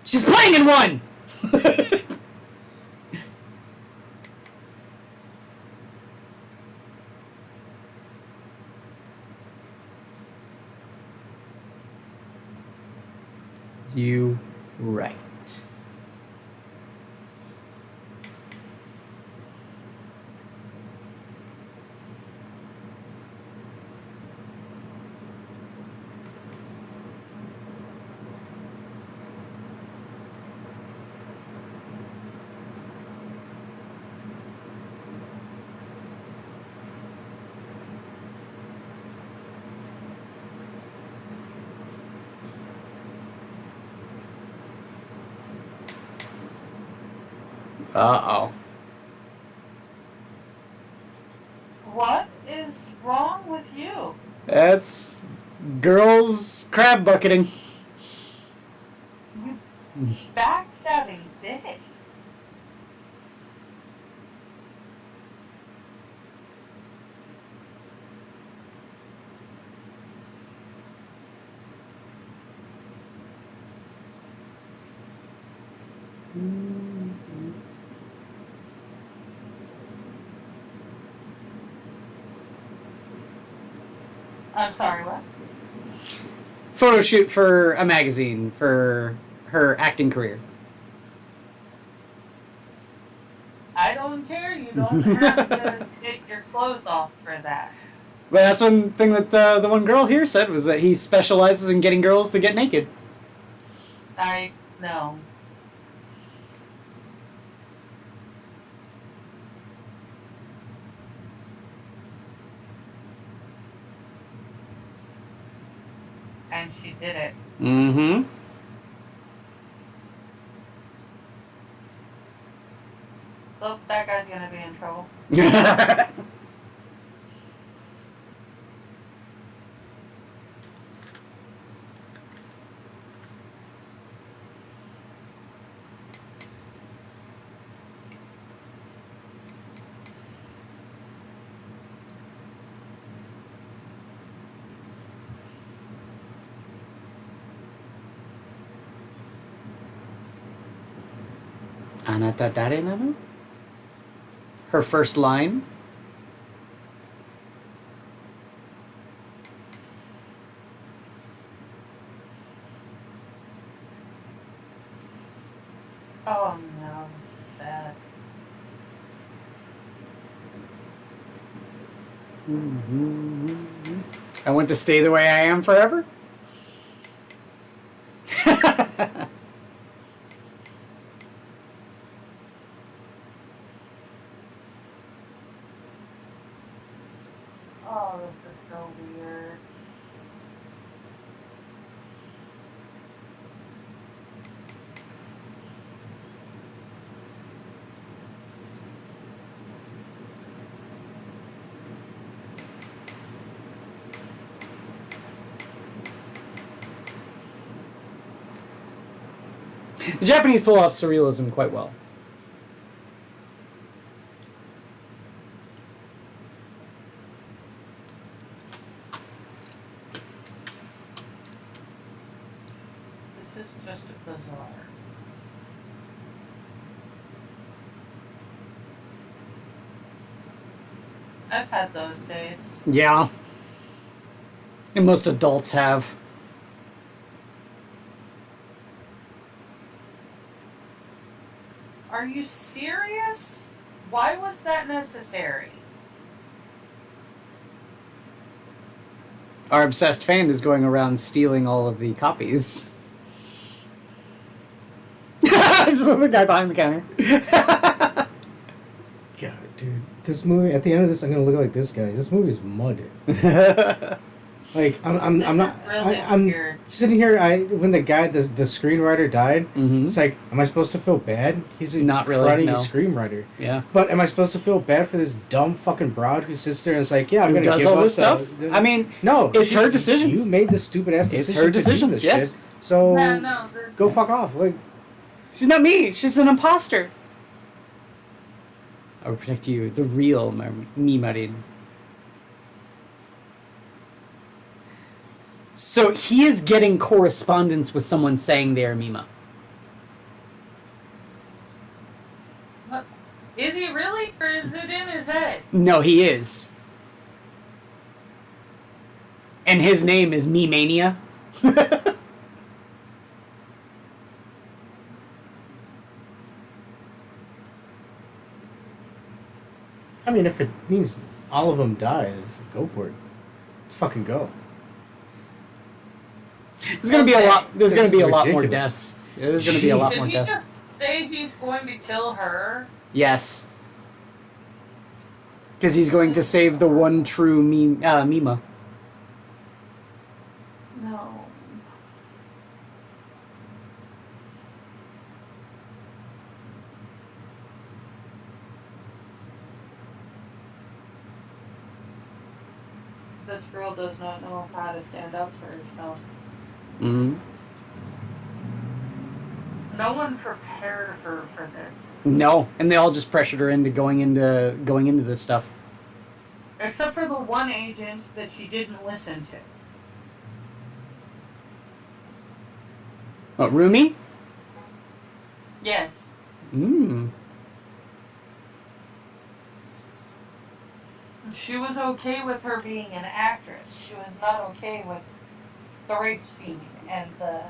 She's playing in one! You right. Uh-oh. What is wrong with you? That's girls crab bucketing. You backstabbing bitch. I'm sorry, what? Photo shoot for a magazine for her acting career. I don't care. You don't have to take your clothes off for that. But that's one thing that the one girl here said was that he specializes in getting girls to get naked. I know. And she did it. Mm-hmm. So that guy's gonna be in trouble. Anata dare nano? her first line. Oh no, this is bad. I want to stay the way I am forever. Oh, this is so weird. The Japanese pull off surrealism quite well. This is just bizarre. I've had those days. Yeah. And most adults have. Are you serious? Why was that necessary? Our obsessed fan is going around stealing all of the copies. Just the guy behind the counter. God, dude, this movie. At the end of this, I'm gonna look like this guy. This movie's mud. Like I'm This not. is really I'm weird. sitting here. When the guy, the screenwriter died. Mhm. It's like, am I supposed to feel bad? He's a Not really, cruddy no. screenwriter. Yeah. But am I supposed to feel bad for this dumb fucking broad who sits there and is like, yeah, I'm Who gonna does give all up this stuff? I mean, no, it's her decisions. You made this stupid ass It's decision. her decisions, To do this yes. shit, so No, go fuck off. Like, She's not me. She's an imposter. I will protect you, the real me, Marin. So he is getting correspondence with someone saying they are Mima. what? Is he really, or is it in his head? No, he is. And his name is Me Mania. I mean, if it means all of them die, go for it. Let's fucking go. There's gonna be a lot. There's This gonna be is a lot more ridiculous. deaths. There's gonna be a lot Did more he deaths. just say he's going to kill her? Yes. Because he's going to save the one true Mima. No. This girl does not know how to stand up for herself. Mm-hmm. No one prepared her for this. No, and they all just pressured her into going into this stuff. Except for the one agent that she didn't listen to. What, Rumi? Yes. Mm. She was okay with her being an actress. She was not okay with the rape scene and the...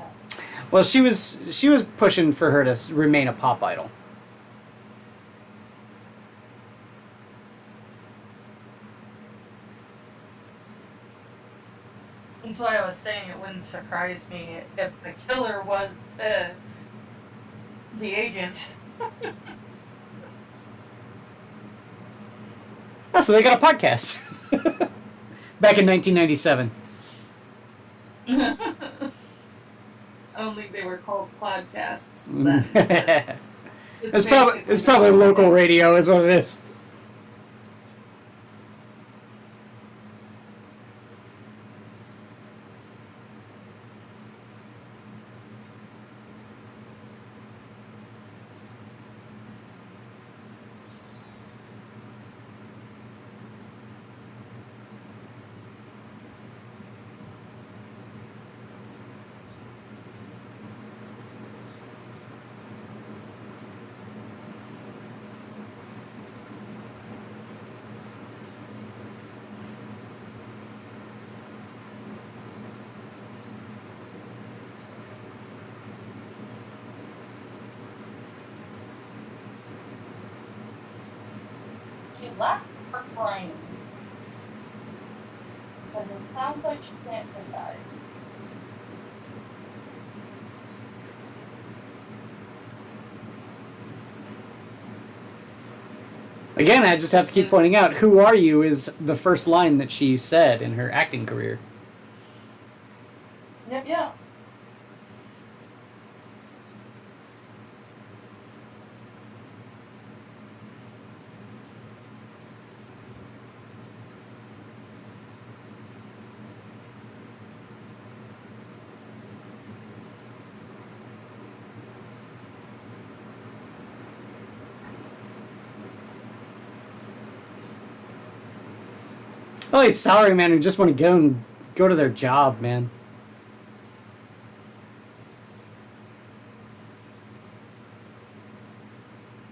Well, she was pushing for her to remain a pop idol. That's why I was saying it wouldn't surprise me if the killer was the agent. Oh, so they got a podcast. Back in 1997. I don't think they were called podcasts Mm. then. It's probably local radio is what it is. laugh or crying? Because it sounds like she can't decide. Again, I just have to keep pointing out, "Who are you?" is the first line that she said in her acting career. Yep, yeah. Oh, these salary men who just want to go to their job, man.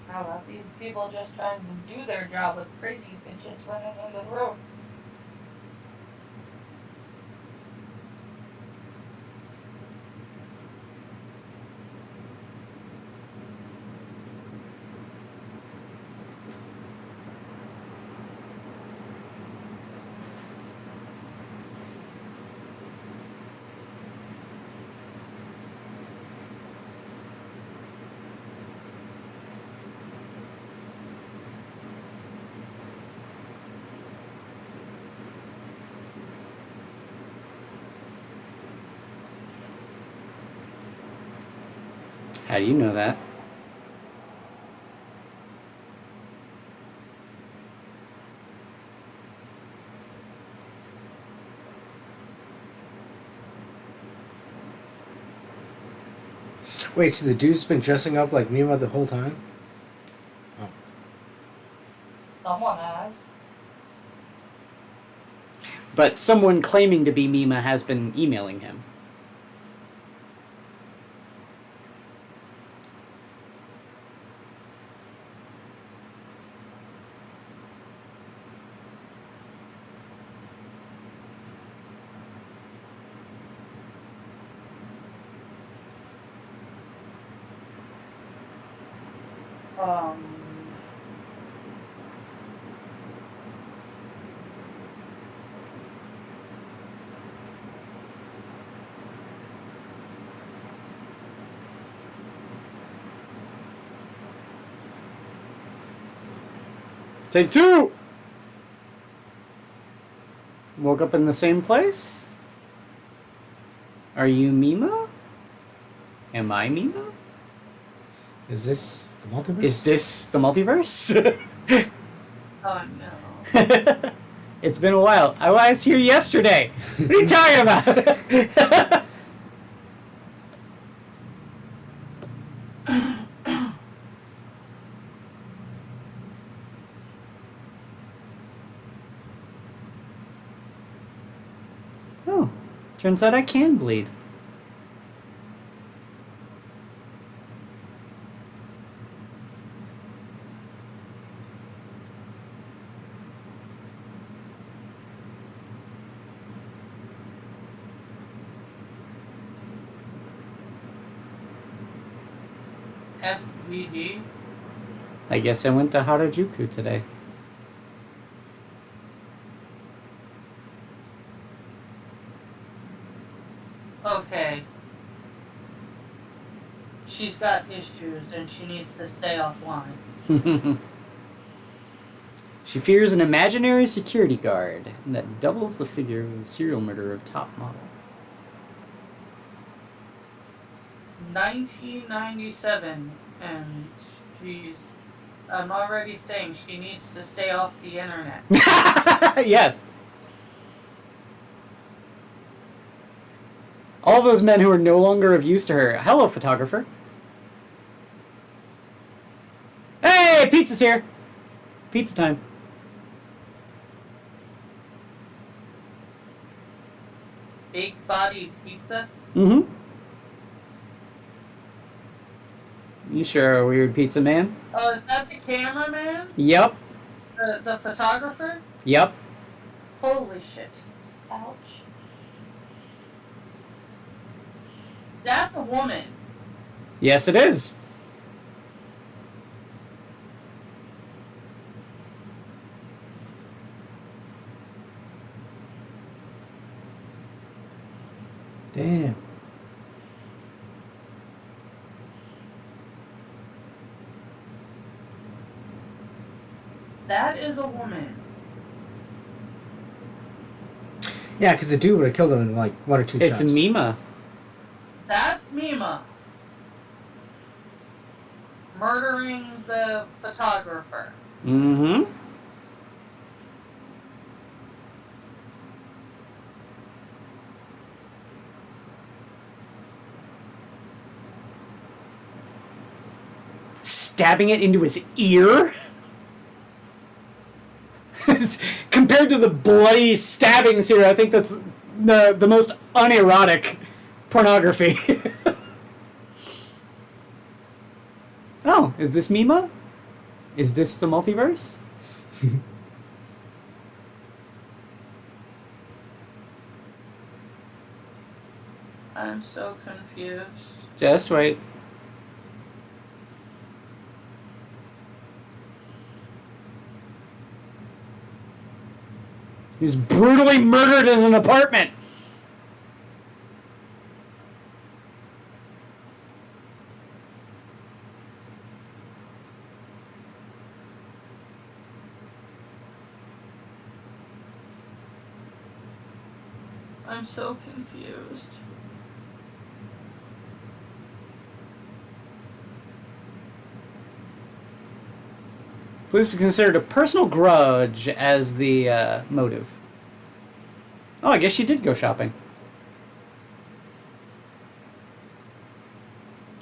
How about these people just trying to do their job with crazy bitches running on the road? How do you know that? Wait, so the dude's been dressing up like Mima the whole time? Someone has. But someone claiming to be Mima has been emailing him. Um, Take two! Woke up in the same place? Are you Mima? Am I Mima? Is this the multiverse? Is this the multiverse? oh no. It's been a while. I was here yesterday. What are you talking about? Oh, turns out I can bleed. FVD? I guess I went to Harajuku today. Okay. She's got issues and she needs to stay offline. She fears an imaginary security guard that doubles the figure of the serial murderer of top models. 1997, and I'm already saying she needs to stay off the internet. Yes. All those men who are no longer of use to her. Hello, photographer. Hey, pizza's here. Pizza time. Big body pizza? Mm-hmm. You sure are a weird pizza man. Oh, is that the cameraman? Yep. The photographer? Yep. Holy shit. Ouch. That's a woman. Yes, it is. Damn. That is a woman. Yeah, because the dude would have killed him in like 1 or 2 It's shots. Mima. That's Mima. Murdering the photographer. Mm-hmm. Stabbing it into his ear? Compared to the bloody stabbings here, I think that's the most unerotic pornography. Oh, is this Mima? Is this the multiverse? I'm so confused. Just wait. He was brutally murdered in an apartment. I'm so confused. Police considered a personal grudge as the motive. Oh, I guess she did go shopping.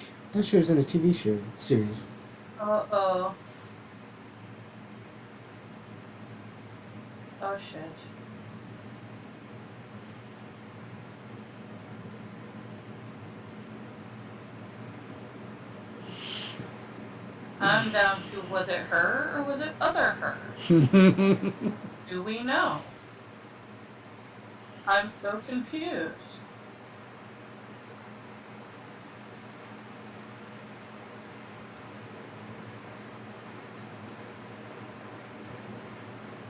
I thought she was in a TV show series. Uh-oh. Oh, shit. I'm down to, was it her or was it other her? Do we know? I'm so confused.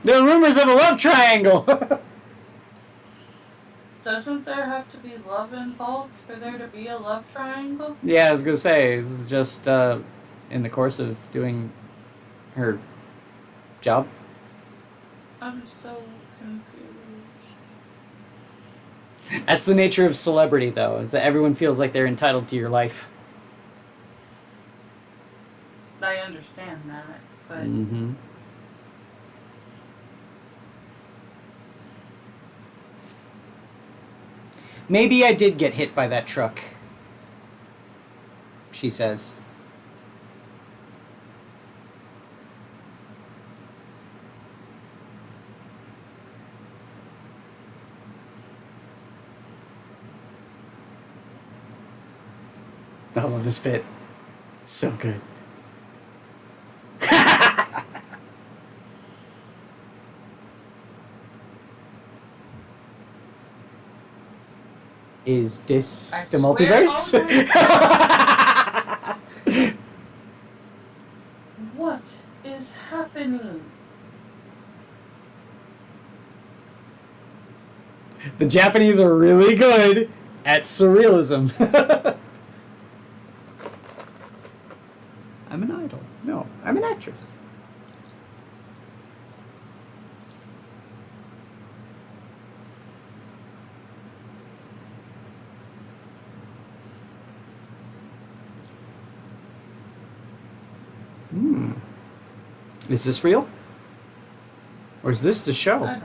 There are rumors of a love triangle. Doesn't there have to be love involved for there to be a love triangle? Yeah, I was gonna say, this is just in the course of doing her job. I'm so confused. That's the nature of celebrity, though, is that everyone feels like they're entitled to your life. I understand that, but Mm-hmm. Maybe I did get hit by that truck, she says. I love this bit. It's so good. Is this I the swear- multiverse? what is happening? The Japanese are really good at surrealism. I'm an idol. No, I'm an actress. Is this real? Or is this the I show? don't.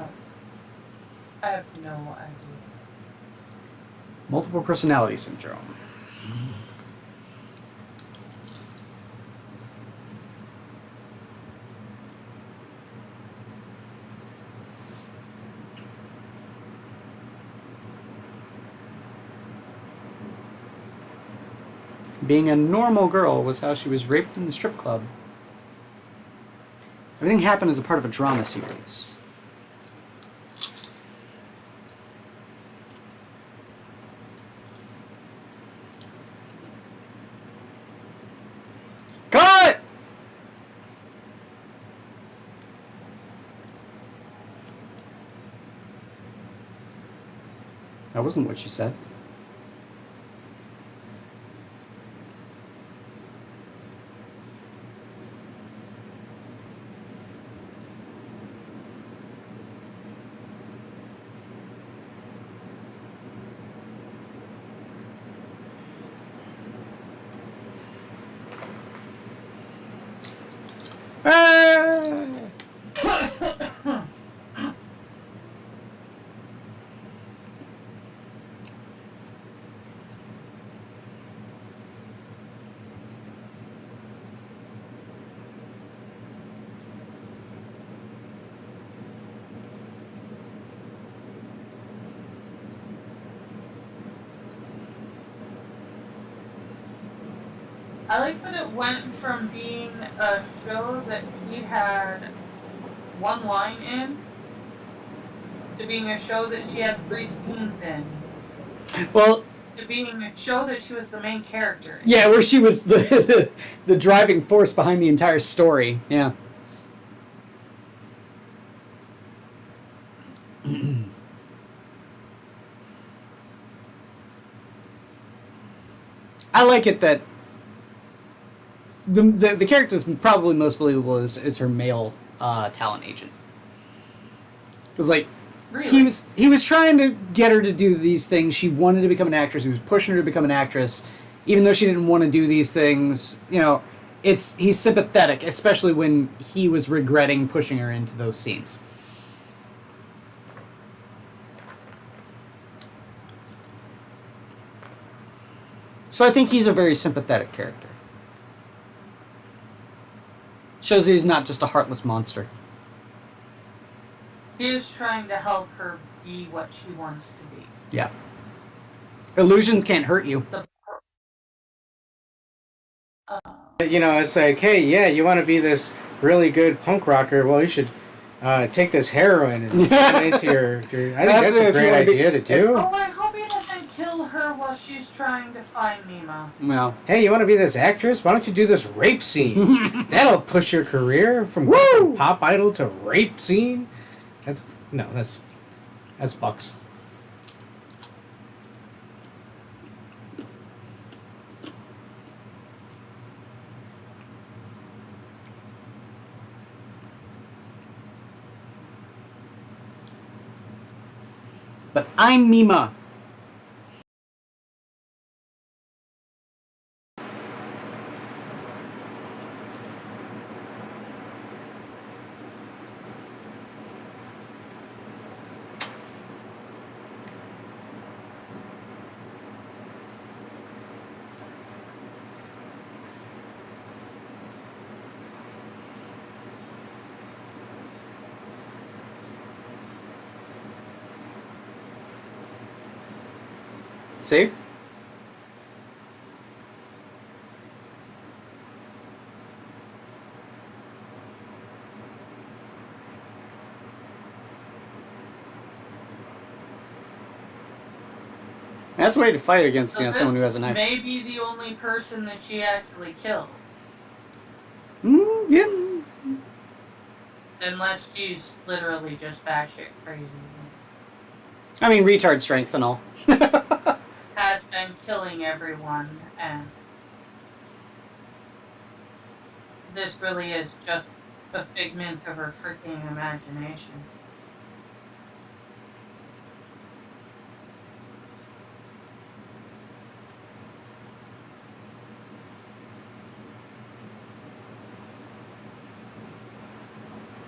I have no idea. Multiple personality syndrome. Being a normal girl was how she was raped in the strip club. Everything happened as a part of a drama series. Cut! That wasn't what she said. I like that it went from being a show that he had one line in to being a show that she had 3 scenes in Well, to being a show that she was the main character. yeah, where she was the driving force behind the entire story. Yeah. I like it that the character is probably most believable is her male talent agent. Because like Really? he was trying to get her to do these things. She wanted to become an actress. He was pushing her to become an actress, even though she didn't want to do these things. You know, he's sympathetic, especially when he was regretting pushing her into those scenes. So I think he's a very sympathetic character. Shows that he's not just a heartless monster. He is trying to help her be what she wants to be. Yeah. Illusions can't hurt you. You know, it's like, hey, yeah, you want to be this really good punk rocker? Well, you should take this heroin and put it into your. I think that's a great idea to do. Oh, I hope he doesn't kill her while she's trying to find Mima. Well, Hey, you want to be this actress? Why don't you do this rape scene? That'll push your career from pop idol to rape scene. That's Bucks. but I'm Mima. See? That's the way to fight against So someone who has a knife. May be the only person that she actually killed. Yeah. Unless she's literally just batshit crazy. I mean, retard strength and all. Has been killing everyone, and this really is just a figment of her freaking imagination.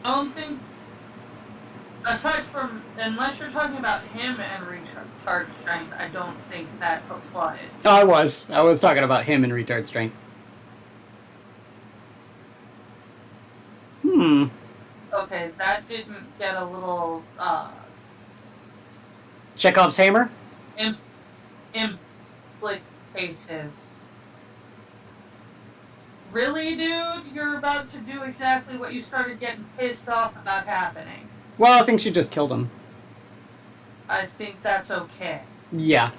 I don't think, aside from, unless you're talking about him and retard strength, I don't think that applies. Oh, I was talking about him and retard strength. Okay, that didn't get a little, Chekhov's hammer? implicative. Really, dude? You're about to do exactly what you started getting pissed off about happening. Well, I think she just killed him. I think that's okay. Yeah.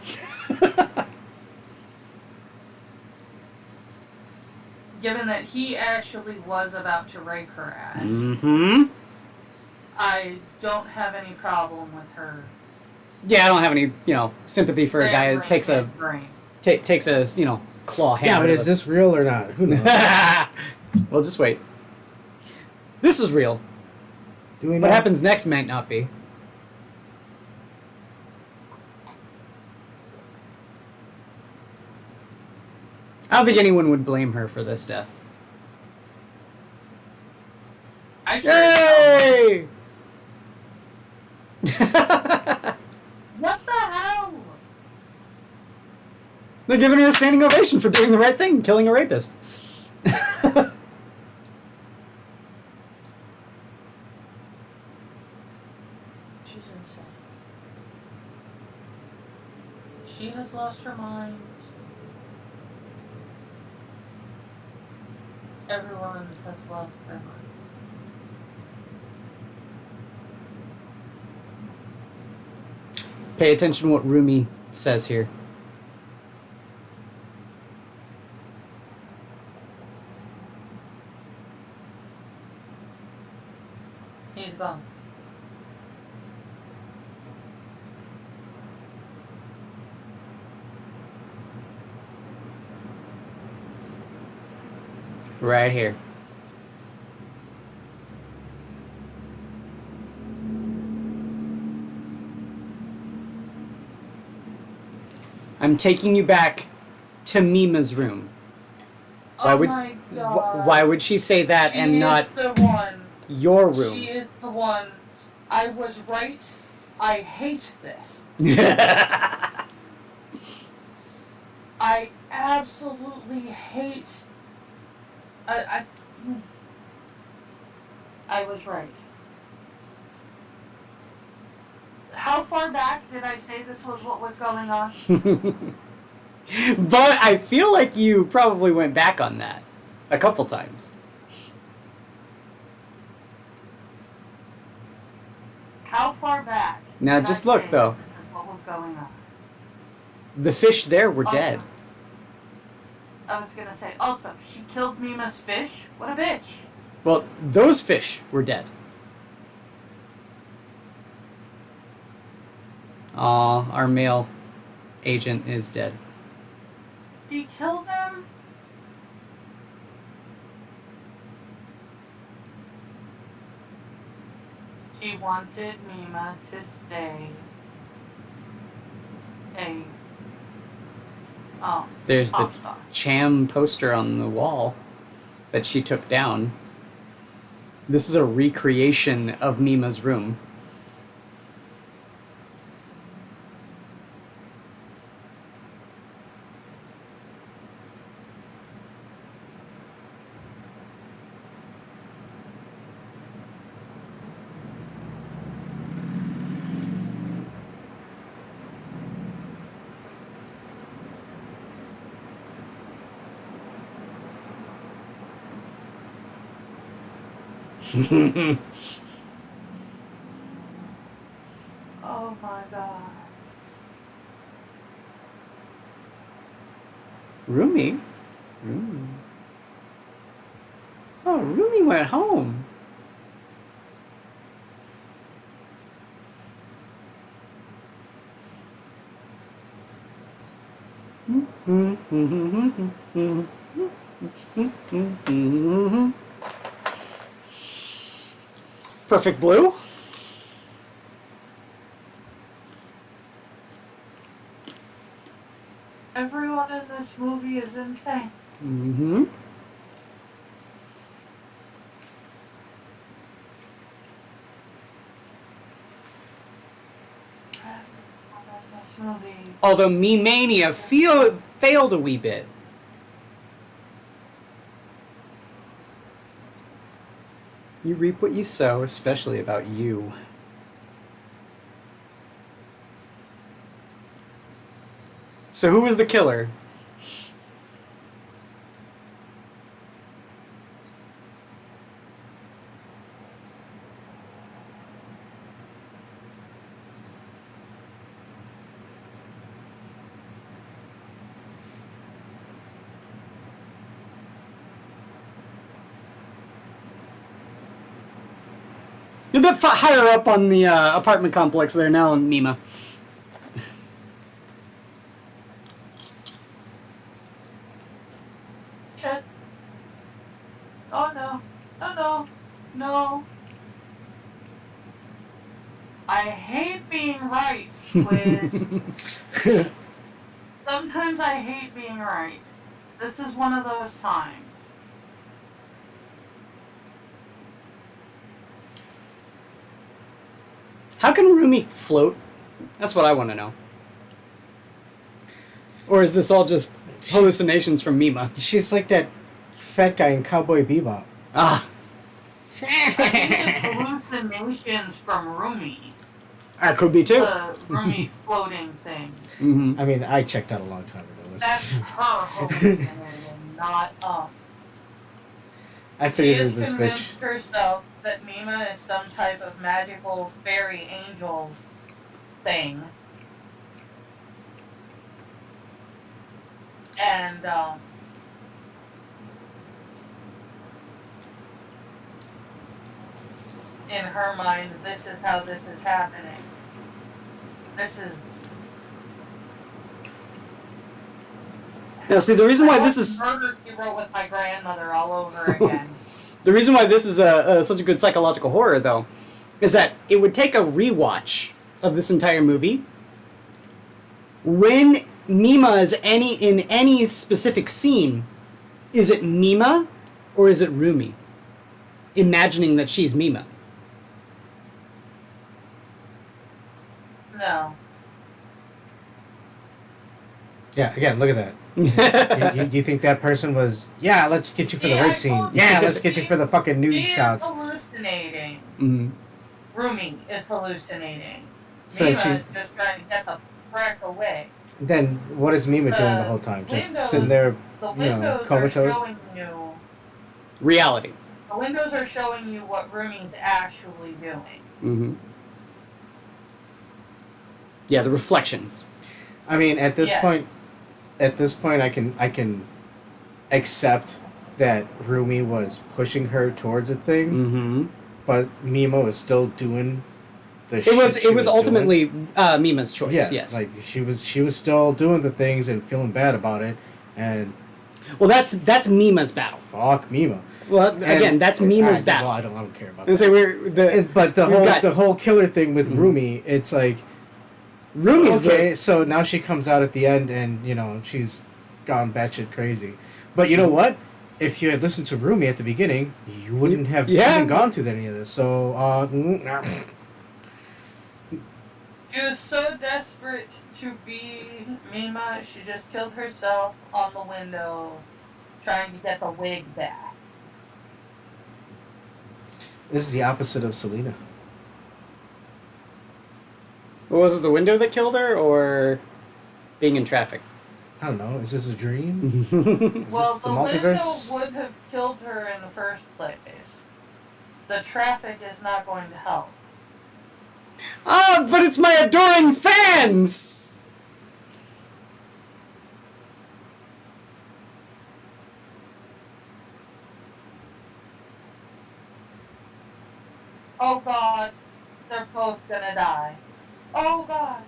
Given that he actually was about to rape her ass, Mm-hmm. I don't have any problem with her. Yeah, I don't have any, sympathy for a guy that takes a claw hammer. Yeah, but is this real or not? Who knows? Well, just wait. This is real. Do we know? What happens next might not be. I don't think anyone would blame her for this death. I sure Yay! What the hell? They're giving her a standing ovation for doing the right thing, killing a rapist. She's insane. She has lost her mind. Everyone has lost their mind. Pay attention to what Rumi says here. He's gone. Right here. I'm taking you back to Mima's room. Why Oh would my god. why would she say that She and is not the one. your room? She is the one. I was right. I hate this. I absolutely hate. I was right. How far back did I say this was what was going on? But I feel like you probably went back on that a couple times. How far back? Now did just I look, say though. This is what was going on. The fish there were Oh, dead. I was gonna say, also, she killed Mima's fish? What a bitch. Well, those fish were dead. Aw, our male agent is dead. She killed them? She wanted Mima to stay a There's the pop star. Cham poster on the wall that she took down. This is a recreation of Mima's room. Oh my god. Rumi? Rumi. Oh, Rumi went home. Perfect Blue? Everyone in this movie is insane. Mm-hmm. Everyone in this movie. Although Me-Mania failed a wee bit. You reap what you sow, especially about you. So who was the killer? You're a bit higher up on the apartment complex there now, Nima. Shit. Oh no. Oh no. No. I hate being right, Quiz. Sometimes I hate being right. This is one of those times. How can Rumi float? That's what I want to know. Or is this all just hallucinations from Mima? She's like that fat guy in Cowboy Bebop. Ah. I think it's hallucinations from Rumi. That could be too. The Rumi floating thing. Mm-hmm. I mean, I checked out a long time ago. That's her hallucinating, not I She figured it has was this convinced bitch. herself that Mima is some type of magical fairy angel thing. And, in her mind, this is how this is happening. This is... Now, see, the reason why this is... Murder, she wrote with my grandmother all over again. The reason why this is such a good psychological horror, though, is that it would take a rewatch of this entire movie. When Mima is in any specific scene, is it Mima or is it Rumi? Imagining that she's Mima. No. Yeah, again, look at that. you think that person was, yeah, let's get you for the Yeah, rape I scene. told you. Yeah, let's get you for the fucking nude She shots. is hallucinating. Mm-hmm. Rumi is hallucinating. So Mima she- is just trying to get the frick away. Then what is Mima doing the whole time? Just windows- sitting there, The you know, windows are comatose? showing you... Reality. The windows are showing you what Rumi's actually doing. Mm-hmm. Yeah, the reflections. I mean, at this Yeah. point, I can accept that Rumi was pushing her towards a thing, Mm-hmm. but Mima was still doing the It shit was she doing. ultimately Mima's choice. Yeah, Yes. like she was still doing the things and feeling bad about it, and Well, that's Mima's battle. fuck Mima. Well, again, that's Mima's battle. Well, I don't care about And that. so But the we've whole got- the whole killer thing with Mhm. Rumi, it's like, Rumi's okay, so now she comes out at the end and, you know, she's gone batshit crazy. But you know what? If you had listened to Rumi at the beginning, you wouldn't have Yeah. even gone through any of this. So, She was so desperate to be Mima, she just killed herself on the window, trying to get the wig back. this is the opposite of Selena. Was it the window that killed her, or being in traffic? I don't know. Is this a dream? Is Well, this the window would have killed her in the first place. The traffic is not going to help. Ah, but it's my adoring fans! Oh God, they're both gonna die. Oh God.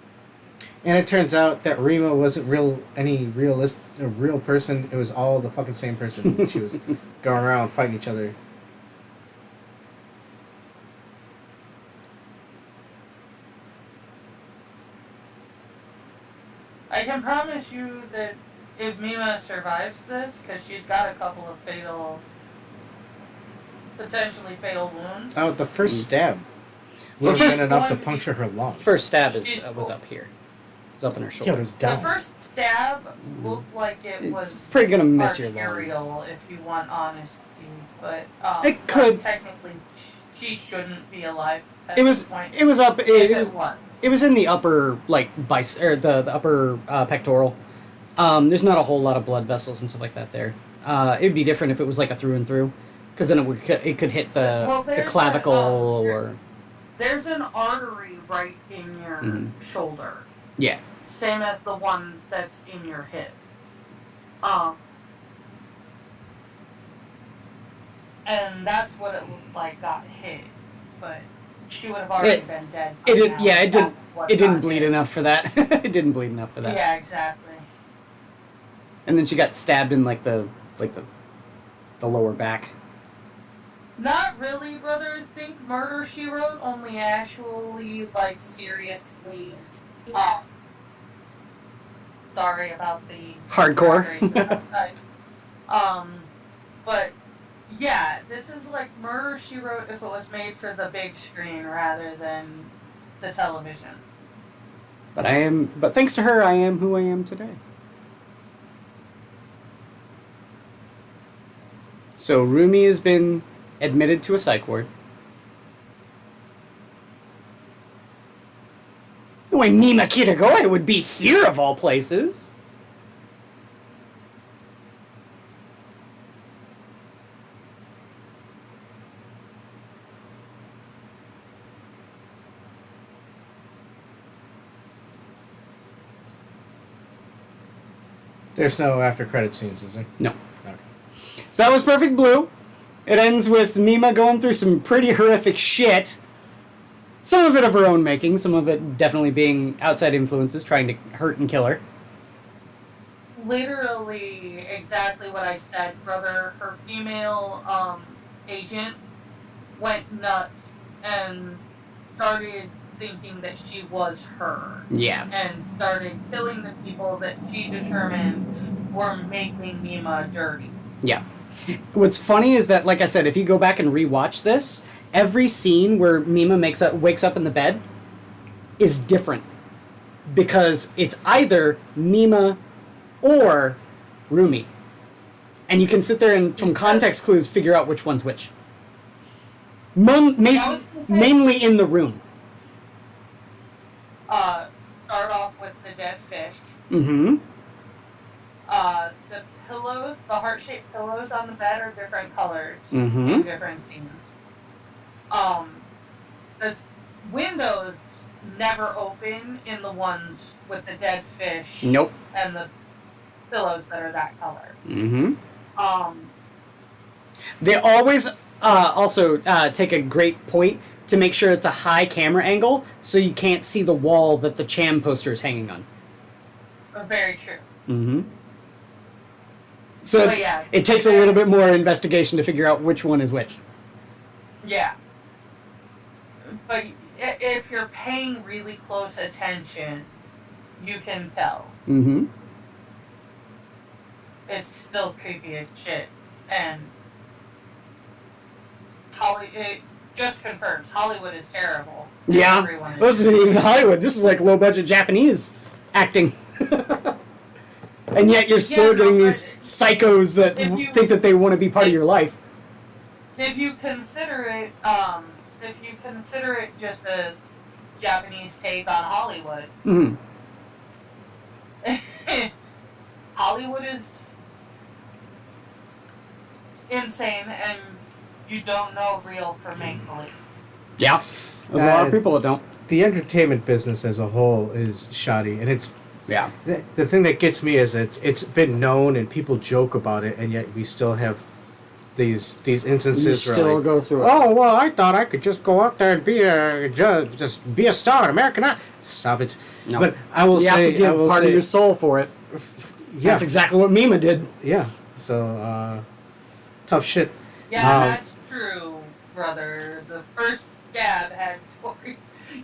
And it turns out that Rima wasn't a real person. It was all the fucking same person. She was going around fighting each other. I can promise you that if Mima survives this, because she's got a couple of potentially fatal wounds. Oh, the first stab The would have first been enough to one- puncture her lung. First stab was She's- up here. It was up in her Yeah, it shoulder. was The down. first stab looked like it It's was pretty gonna mess your lung. arterial, if you want honesty. But It could- technically, she shouldn't be alive at It this was point. it was up If it was. was in the upper the upper pectoral. There's not a whole lot of blood vessels and stuff like that there. It'd be different if it was like a through and through, because then it could hit Well, the there's clavicle that, or There's an artery right in your Mhm. shoulder. yeah. Same as the one that's in your hip. And that's what it looked like got hit. But she would have already been dead. by It did now. yeah it That's did what it didn't got bleed hit. enough for that. It didn't bleed enough for that. Yeah, exactly. And then she got stabbed in like the lower back. Not really, brother. Think Murder, She Wrote, only actually, like, seriously. Sorry about the Hardcore. But yeah, this is like Murder, She Wrote if it was made for the big screen rather than the television. But thanks to her, I am who I am today. So Rumi has been admitted to a psych ward. When Mima Kitagoe would be here of all places. There's no after credit scenes, is there? No. Okay. So that was Perfect Blue. It ends with Mima going through some pretty horrific shit. Some of it of her own making, some of it definitely being outside influences trying to hurt and kill her. Literally exactly what I said, brother. Her female agent went nuts and started thinking that she was her. Yeah. And started killing the people that she determined were making Mima dirty. Yeah. What's funny is that, like I said, if you go back and rewatch this, every scene where Mima wakes up in the bed is different. Because it's either Mima or Rumi. And you can sit there and, from context clues, figure out which one's which. Mainly in the room. Start off with the dead fish. Mm-hmm. The pillows, the heart-shaped pillows on the bed are different colors Mm-hmm. in different scenes. The windows never open in the ones with the dead fish. Nope. And the pillows that are that color. Mm-hmm. Um, They always also take a great point to make sure it's a high camera angle so you can't see the wall that the Cham poster is hanging on. Very true. Mm-hmm. So But yeah, it takes a little bit more investigation to figure out which one is which. Yeah. But if you're paying really close attention, you can tell. Mm-hmm. It's still creepy as shit. And it just confirms Hollywood is terrible. Yeah. Everyone This is. isn't even Hollywood. This is like low-budget Japanese acting. And yet you're still getting these psychos that think that they want to be part of your life. If you consider it just a Japanese take on Hollywood, Mm-hmm. Hollywood is insane, and you don't know real from make-believe. Yeah. There's a lot of people that don't. The entertainment business as a whole is shoddy, and it's Yeah. the thing that gets me is it's been known and people joke about it, and yet we still have these instances. You where still like, go through it. Oh well, I thought I could just go out there and be just be a star, American Idol. Stop it. No. But I will You say, have to give part of your soul for it. yeah, That's exactly what Mima did. yeah. So tough shit. Yeah, that's true, brother. The first stab had...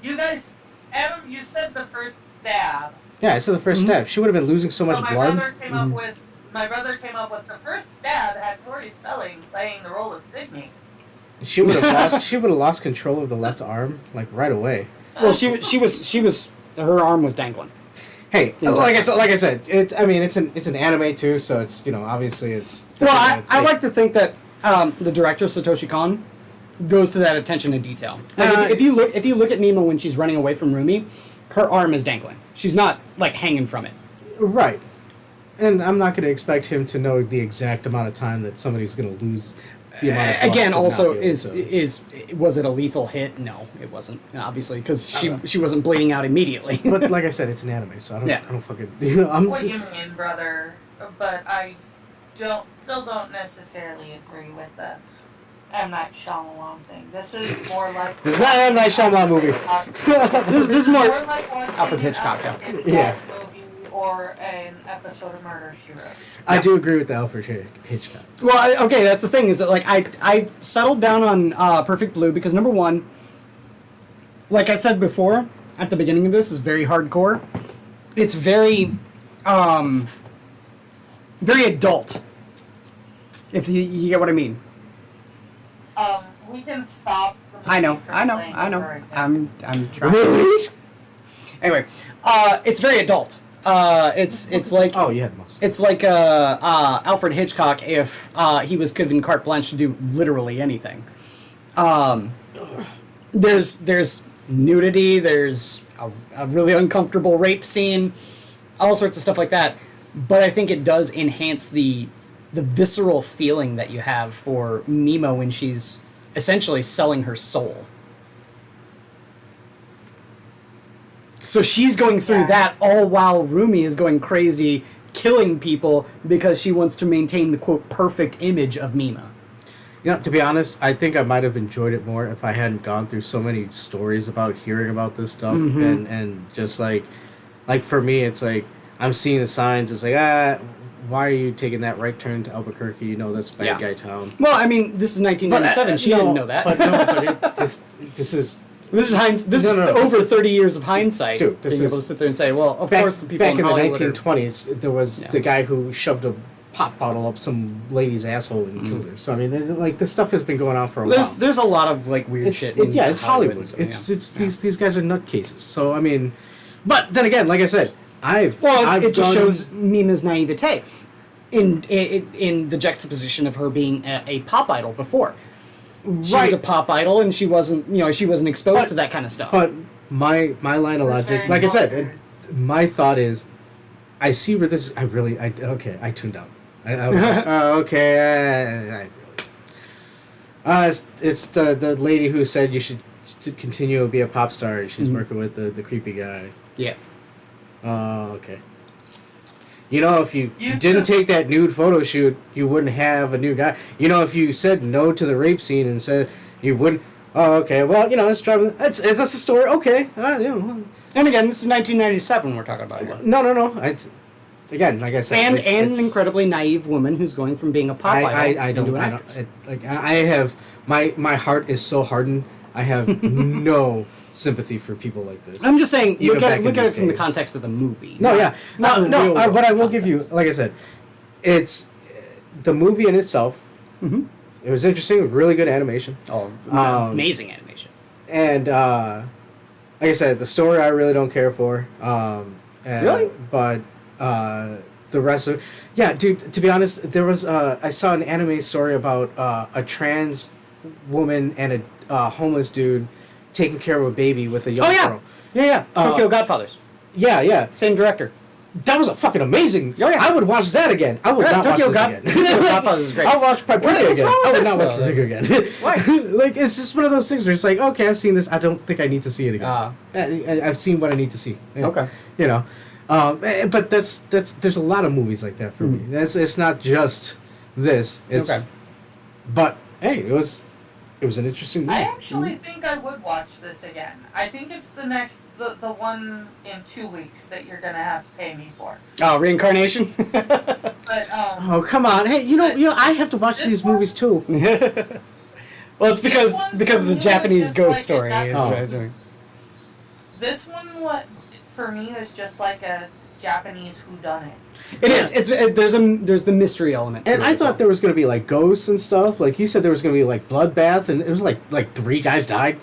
You guys... Adam, you said the first stab. Yeah, I said the 1st stab. She would have been losing so much So my blood. brother came up with the first stab had Tori Spelling playing the role of Sydney. She would have lost. She would have lost control of the left arm like right away. Well, she was her arm was dangling. Hey, like I said, it's an anime too, so it's obviously it's. Well, I like to think that the director Satoshi Kon goes to that attention to detail. Like if you look at Mima when she's running away from Rumi, her arm is dangling. She's not like hanging from it. Right, and I'm not going to expect him to know the exact amount of time that somebody's going to lose. The amount of blood Again, to also not be able to. was it a lethal hit? No, it wasn't. Obviously, because she wasn't bleeding out immediately. But like I said, it's an anime, so I don't fucking. What you mean, brother? But I still don't necessarily agree with the M. Night Shyamalan thing. This is more like... This is not an M. Night Shyamalan movie. this is more like watching Alfred an Hitchcock. Alfred Hitchcock Yeah. movie or an episode of Murder, She Wrote. I do agree with the Alfred Hitchcock. Well, okay, that's the thing, is that like I settled down on Perfect Blue because number one, like I said before at the beginning of this, is very hardcore. It's very very adult. If you get what I mean. We can stop. The I know. movie from playing over again. I'm trying. Anyway, it's very adult. It's like Oh, you had most. it's like Alfred Hitchcock if he was given carte blanche to do literally anything. There's nudity. There's a really uncomfortable rape scene, all sorts of stuff like that. But I think it does enhance the visceral feeling that you have for Mima when she's essentially selling her soul. So she's going through that all while Rumi is going crazy, killing people because she wants to maintain the quote perfect image of Mima. You know, to be honest, I think I might have enjoyed it more if I hadn't gone through so many stories about hearing about this stuff and just like for me, it's like I'm seeing the signs. It's like why are you taking that right turn to Albuquerque? You know that's bad guy town. Well, I mean, this is 1997. She didn't know that. This is. This is over 30 years of hindsight. Dude, being able to sit there and say, well, of course the people back in the Hollywood 1920s, there was the guy who shoved a pop bottle up some lady's asshole and killed her. So I mean, this stuff has been going on for a while. There's a lot of like weird shit. It's Hollywood. These guys are nutcases. So I mean, but then again, like I said, it just shows Mima's naivete in the juxtaposition of her being a pop idol before. She was a pop idol, and she wasn't exposed to that kind of stuff. But my line of logic, like I said, my thought is, I see where this. I tuned out. I was like, okay. It's the lady who said you should continue to be a pop star. She's working with the creepy guy. Yeah. Oh, okay. You know, if you didn't take that nude photo shoot, you wouldn't have a new guy. You know, if you said no to the rape scene and said you wouldn't... Oh, okay. Well, you know, that's a story. Okay. And again, this is 1997 we're talking about here. No. Again, like I said... And an incredibly naive woman who's going from being a pop idol into an actress. I have... My heart is so hardened. I have no sympathy for people like this. I'm just saying, look at it from the days. Context of the movie. No, but I will context. give you, like I said, it's the movie in itself. Mm-hmm. It was interesting, really good animation. Oh, amazing animation. And like I said, the story I really don't care for. Really? But the rest of, dude. To be honest, there was I saw an anime story about a trans woman and a homeless dude taking care of a baby with a young girl. Yeah. Tokyo Godfathers. Yeah. Same director. That was a fucking amazing. Oh, yeah. I would watch that again. I would not watch this again. Tokyo Godfathers is great. I'll watch Paprika again. I would not watch though? Paprika again. Why? Like, it's just one of those things where it's like, okay, I've seen this. I don't think I need to see it again. I've seen what I need to see. Okay. You know, but that's there's a lot of movies like that for me. It's not just this. It's, okay. But hey, it was an interesting movie. I actually think I would watch this again. I think it's the one in 2 weeks that you're gonna have to pay me for. Oh, Reincarnation. But oh, come on! Hey, you know, I have to watch these movies too. Well, it's because it's a Japanese ghost story. This one, for me, is just like a Japanese whodunit. It is. There's the mystery element. And I thought there was going to be like ghosts and stuff. Like you said, there was going to be like bloodbath, and it was like 3 guys died.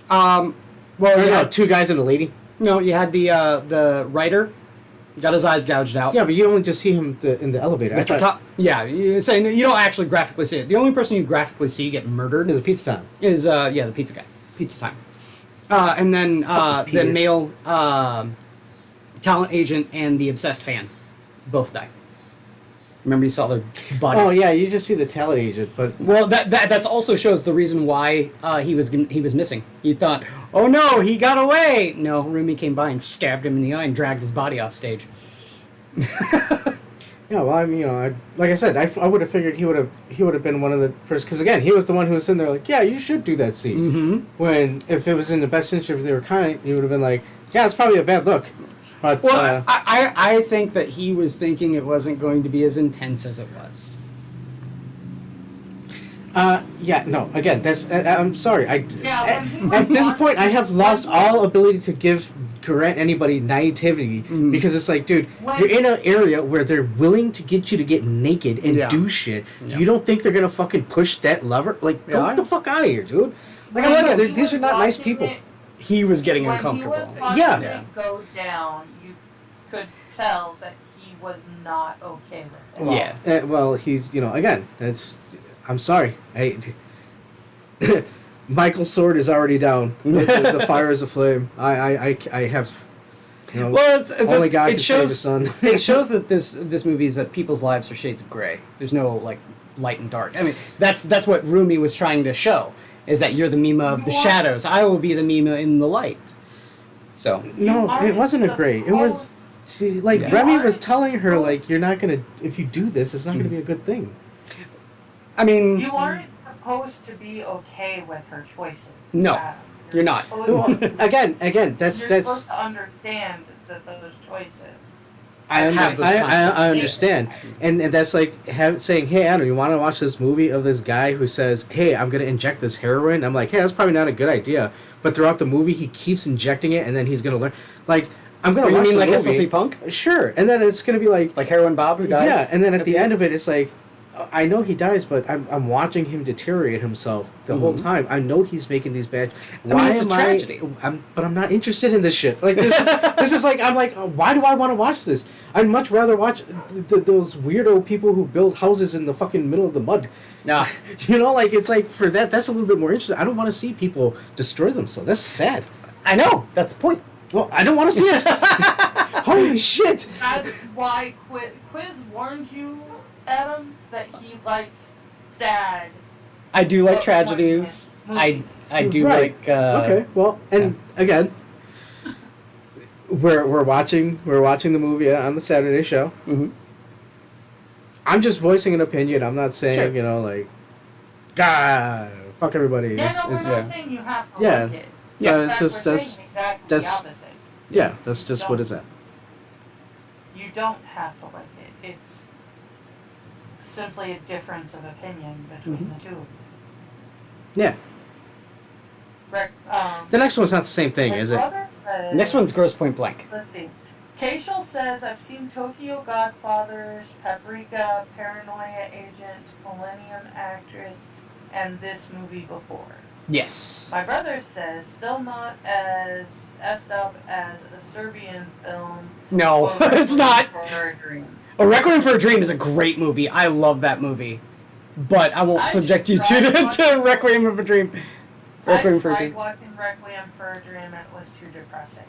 Well, 2 guys and a lady. No, you had the writer got his eyes gouged out. Yeah, but you only just see him in the elevator. You don't actually graphically see it. The only person you graphically see get murdered is a pizza time. Is the pizza guy. Pizza time. And then the male talent agent and the obsessed fan both die. Remember, you saw their bodies. Oh yeah, you just see the talent agent, but that's also shows the reason why he was missing. You thought, oh no, he got away. No, Rumi came by and stabbed him in the eye and dragged his body off stage. Yeah, well, I mean, like I said, I would have figured he would have been one of the first, because again, he was the one who was sitting there like, yeah, you should do that scene. Mm-hmm. When if it was in the best interest of their kind, he would have been like, yeah, it's probably a bad look. But, I think that he was thinking it wasn't going to be as intense as it was. Again, that's I'm sorry. At this point, I have lost all ability to grant anybody naivety because it's like, dude, you're in an area where they're willing to get you to get naked and do shit. Yeah. You don't think they're gonna fucking push that lever? Like, get the fuck out of here, dude. Like, these are not nice people. He was getting uncomfortable. It go down, you could tell that he was not okay with it. Well, he's, again, I'm sorry. Michael's sword is already down. The fire is aflame. I have, only God can save his son. It shows that this movie is that people's lives are shades of gray. There's no, like, light and dark. I mean, that's what Rumi was trying to show. Is that you're the Mima of the shadows. I will be the Mima in the light. So no, it wasn't a gray. It was See, like Yeah. Remy was telling her, like, you're not gonna. If you do this, it's not gonna be a good thing. I mean, You aren't supposed to be okay with her choices. No, you're not. supposed to- Again, that's you're supposed to understand that those choices. I Have those I understand, and that's like saying, "Hey, Adam, you want to watch this movie of this guy who says, hey, I'm gonna inject this heroin?" I'm like, "Hey, that's probably not a good idea." But throughout the movie, he keeps injecting it, and then he's gonna learn. Like, I'm gonna. You watch mean the like movie. SLC Punk? Sure, and then it's gonna be like Heroin Bob who dies? yeah, and then at the end of it, it's like, I know he dies, but I'm watching him deteriorate himself the whole time. I know he's making these bad. Why it's a am tragedy. but I'm not interested in this shit. Like this is like I'm like, why do I want to watch this? I'd much rather watch those weirdo people who build houses in the fucking middle of the mud. Nah. You know, like it's like for that's a little bit more interesting. I don't want to see people destroy themselves. That's sad. I know. That's the point. Well, I don't want to see it. Holy shit! That's why Quiz warned you, Adam, that he likes sad. I do like Well, tragedies. I do Right. like. Okay, well, and again, we're watching the movie on the Saturday show. Mhm. I'm just voicing an opinion. I'm not saying Sure. you know like, God, fuck everybody. Yeah, It's- no, we're it's- not saying you have to Yeah. like it. Yeah, In it's fact, just- we're that's- saying exactly that's- the opposite. yeah, that's just what it's at. You don't have to like it. It's simply a difference of opinion between the two. Yeah, the next one's not the same thing, my is it? brother says- Next one's Gross Point Blank. Let's see. Keishel says, I've seen Tokyo Godfathers, Paprika, Paranoia Agent, Millennium Actress, and this movie before. Yes. My brother says, still not as effed up as a Serbian film. No, or it's not. For a Dream. A Requiem for a Dream is a great movie. I love that movie. But I won't I subject you tried to watching- Requiem for a Dream. I Requiem for a tried Dream. watching Requiem for a Dream. It was too depressing.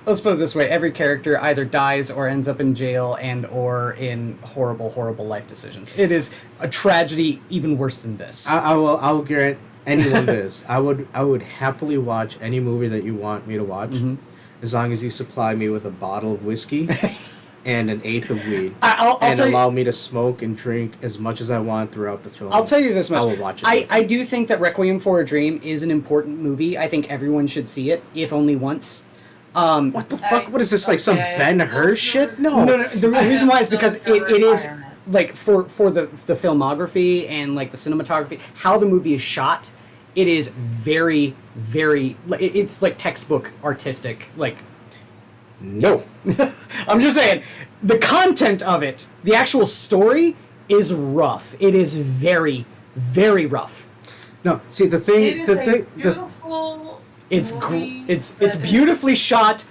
Let's put it this way: every character either dies or ends up in jail and or in horrible, horrible life decisions. It is a tragedy even worse than this. I will grant anyone this. I would happily watch any movie that you want me to watch, as long as you supply me with a bottle of whiskey and an eighth of weed, I'll and tell you- allow me to smoke and drink as much as I want throughout the film. I'll tell you this much. I will watch it. I do think that Requiem for a Dream is an important movie. I think everyone should see it, if only once. What the fuck? What is this, like some Okay. Ben-Hur shit? No. No, the reason why is because it is Requirement. like for the filmography and like the cinematography, how the movie is shot. It is very, very. It's like textbook artistic. Like, No. I'm just saying, the content of it, the actual story, is rough. It is very, very rough. No. See, the It thing, is the a thing, the, beautiful It's movie it's that beautifully shot,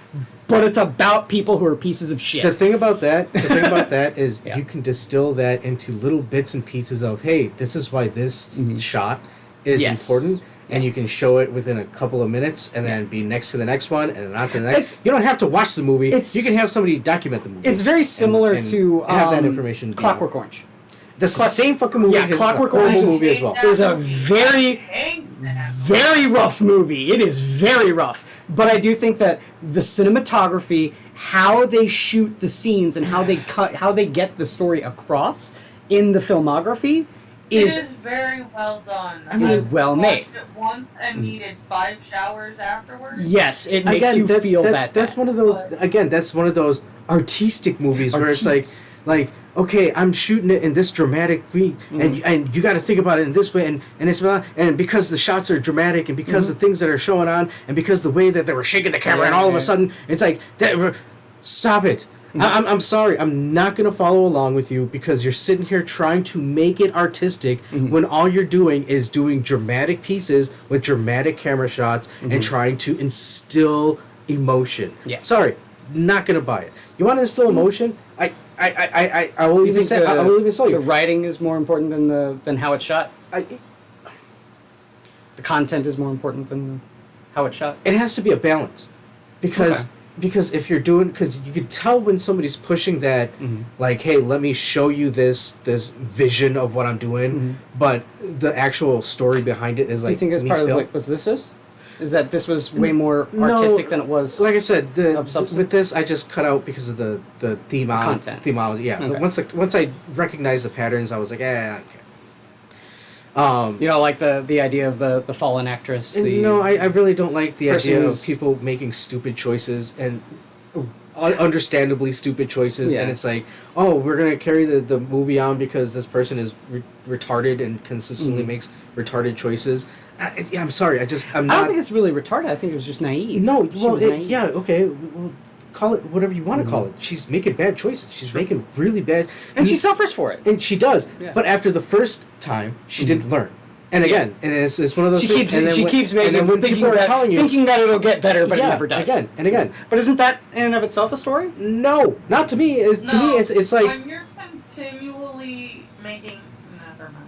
but it's about people who are pieces of shit. the thing about that is Yeah. you can distill that into little bits and pieces of, hey, this is why this shot is Yes. important. And you can show it within a couple of minutes, and then be next to the next one, and then on to the next. It's- You don't have to watch the movie. it's- You can have somebody document the movie. It's very similar and to have that information. Clockwork Orange. The same fucking movie. Yeah, is Clockwork a horrible Orange movie as well. is a very, very rough movie. It is very rough. But I do think that the cinematography, how they shoot the scenes, and how they cut, how they get the story across in the filmography It is is very well done. is well made. Watched it once and needed 5 showers afterwards. Yes, it makes Again, you feel that's that. one of those. Again, that's one of those artistic movies where it's like, okay, I'm shooting it in this dramatic way, and you got to think about it in this way, and it's not, and because the shots are dramatic, and because the things that are showing on, and because the way that they were shaking the camera, and all of a sudden it's like that. Stop it. I'm sorry. I'm not going to follow along with you because you're sitting here trying to make it artistic when all you're doing is doing dramatic pieces with dramatic camera shots and trying to instill emotion. Yeah. Sorry, not going to buy it. You want to instill emotion? I will You even think say I will even sell the you. writing is more important than how it's shot? The content is more important than how it's shot? It has to be a balance because if you're doing, because you can tell when somebody's pushing that, like, hey, let me show you this vision of what I'm doing, but the actual story behind it is like, Do you think it's me part of spill. like what this is? Is that this was way more artistic than it was? Like I said, of substance? with this I just cut out because of the content. themology. Yeah, Okay. once I recognized the patterns, I was like, I don't care. You know, like the idea of the fallen actress. No, I really don't like the person idea of who's- people making stupid choices and understandably stupid choices, Yeah. and it's like, oh, we're gonna carry the movie on because this person is retarded and consistently makes retarded choices. Yeah, I'm sorry, I'm not. I don't think it's really retarded. I think it was just naive. No, She well, was naive. yeah, okay. Well, call it whatever you want to call it. She's making bad choices. She's making really bad, And she suffers for it. and she does. Yeah. But after the first time, she didn't learn. And again, and it's one of those. She things, keeps and then she when- keeps and then making when thinking people are that, telling you, thinking that it'll get better, but it yeah, never does. again and again. But isn't that in and of itself a story? No, not to me. To me, it's like. when you're continually making. Never mind.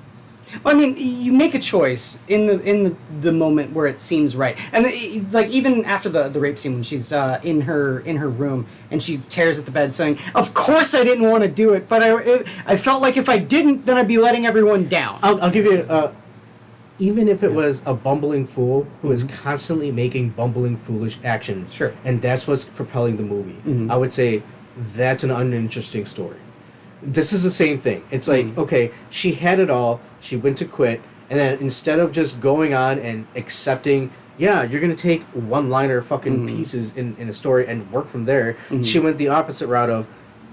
Well, I mean, you make a choice in the moment where it seems right, and like even after the rape scene when she's in her room and she tears at the bed saying, "Of course I didn't want to do it, but I felt like if I didn't, then I'd be letting everyone down." I'll give you. Even if it was a bumbling fool who is constantly making bumbling, foolish actions, Sure. and that's what's propelling the movie, I would say that's an uninteresting story. This is the same thing. It's like, okay, she had it all, she went to quit, and then instead of just going on and accepting, yeah, you're going to take one-liner fucking pieces in a story and work from there, she went the opposite route of,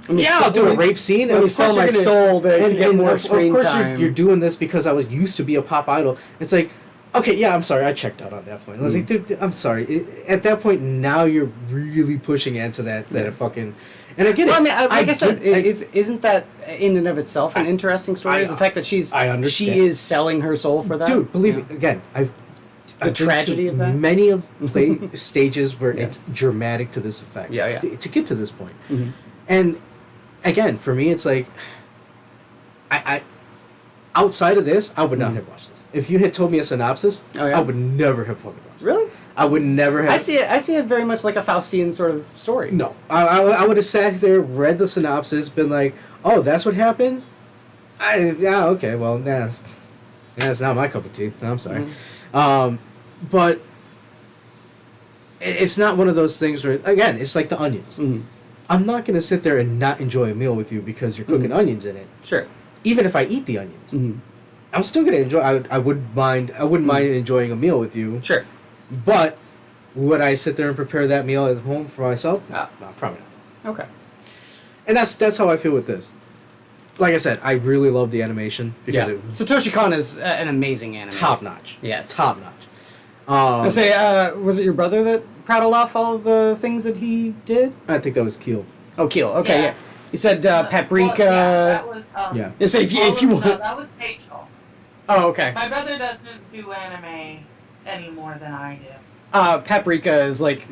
I'll do a rape scene. Let me sell my soul to get more screen of course time. You're doing this because I was used to be a pop idol. It's like, okay, yeah, I'm sorry, I checked out on that point. I was like, dude, I'm sorry. At that point, now you're really pushing into that fucking. And I get Well, I it. mean, like I said, isn't that in and of itself an interesting story? Is the fact that I understand. she is selling her soul for that? Dude, believe me, again, I've been tragedy to of that? many of play stages where it's dramatic to this effect. Yeah, yeah. To get to this point. And again, for me, it's like, I outside of this, I would not have watched this. If you had told me a synopsis, Oh, yeah? I would never have fucking watched it. Really? I would never have. I see it very much like a Faustian sort of story. No, I would have sat there, read the synopsis, been like, "Oh, that's what happens." Yeah, okay, well, that's not my cup of tea. No, I'm sorry, but it's not one of those things where, again, it's like the onions. I'm not gonna sit there and not enjoy a meal with you because you're cooking onions in it. Sure. Even if I eat the onions, I'm still gonna enjoy. I wouldn't mind enjoying a meal with you. Sure. But would I sit there and prepare that meal at home for myself? No, probably not. Okay. And that's how I feel with this. Like I said, I really love the animation because it was Satoshi Kon is an amazing animator. top notch. Yes. Top notch. I say, was it your brother that prattled off all of the things that he did? I think that was Keel. Oh, Keel. Okay, Yeah. yeah. You said paprika. Well, yeah, that was, Yeah. You say if you no, want. that was Rachel. Oh, okay. My brother doesn't do anime any more than I do. Paprika is like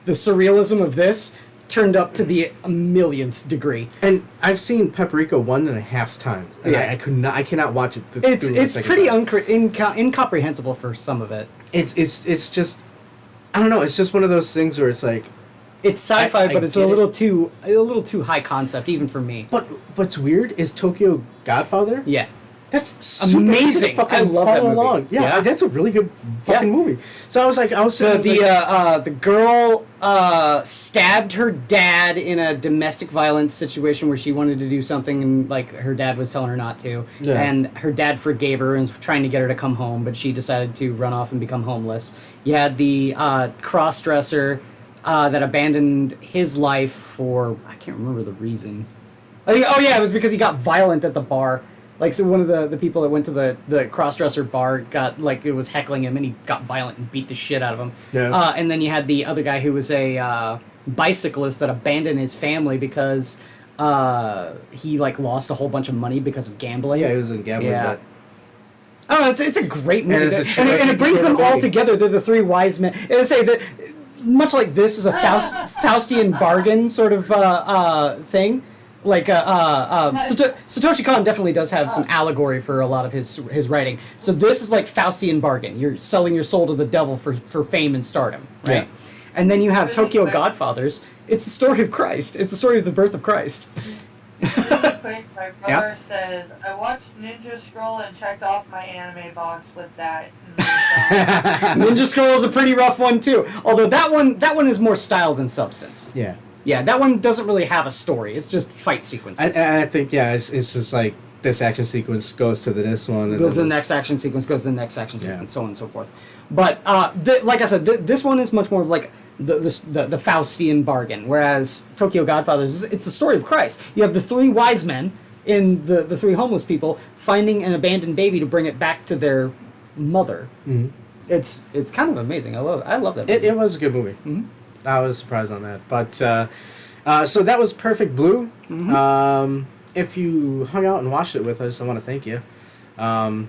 the surrealism of this turned up to the millionth degree. And I've seen Paprika 1.5 times. And Yeah. I cannot watch it. It's pretty incomprehensible for some of it. It's just, I don't know. It's just one of those things where it's like, It's sci-fi, I but it's get a it. little too high concept even for me. but what's weird is Tokyo Godfather. Yeah. That's super Amazing. easy to fucking I love that follow movie. along. Yeah, Yeah. that's a really good fucking movie. So I was So sitting the girl stabbed her dad in a domestic violence situation where she wanted to do something and like her dad was telling her not to, Yeah. and her dad forgave her and was trying to get her to come home, but she decided to run off and become homeless. You had the cross-dresser that abandoned his life for I can't remember the reason. Oh yeah, it was because he got violent at the bar. Like, so one of the people that went to the cross-dresser bar got, like, it was heckling him, and he got violent and beat the shit out of him. Yeah. And then you had the other guy who was a bicyclist that abandoned his family because he, like, lost a whole bunch of money because of gambling. Yeah, he was in gambling. Yeah. But Oh, it's a great movie. And it's a true- and it brings them all movie. together. They're the three wise men. And I say that, much like this is a Faustian bargain sort of thing. Like Satoshi Kon definitely does have some allegory for a lot of his writing. So this is like Faustian bargain. You're selling your soul to the devil for fame and stardom, right? Yeah. And then you have Tokyo Godfathers. It's the story of Christ. It's the story of the birth of Christ. Really quick, my brother Yeah. says, I watched Ninja Scroll and checked off my anime box with that. And Ninja Scroll is a pretty rough one too. Although that one is more style than substance. Yeah. Yeah, that one doesn't really have a story. It's just fight sequences. I think, yeah, it's just like this action sequence goes to this one. And Goes to then the next action sequence, goes to the next action Yeah. sequence, so on and so forth. But like I said, this one is much more of like the Faustian bargain, whereas Tokyo Godfathers, it's the story of Christ. You have the three wise men in the three homeless people finding an abandoned baby to bring it back to their mother. Mhm. It's kind of amazing. I love that movie. It was a good movie. Mhm. I was surprised on that. But so that was Perfect Blue. Mhm. If you hung out and watched it with us, I want to thank you. We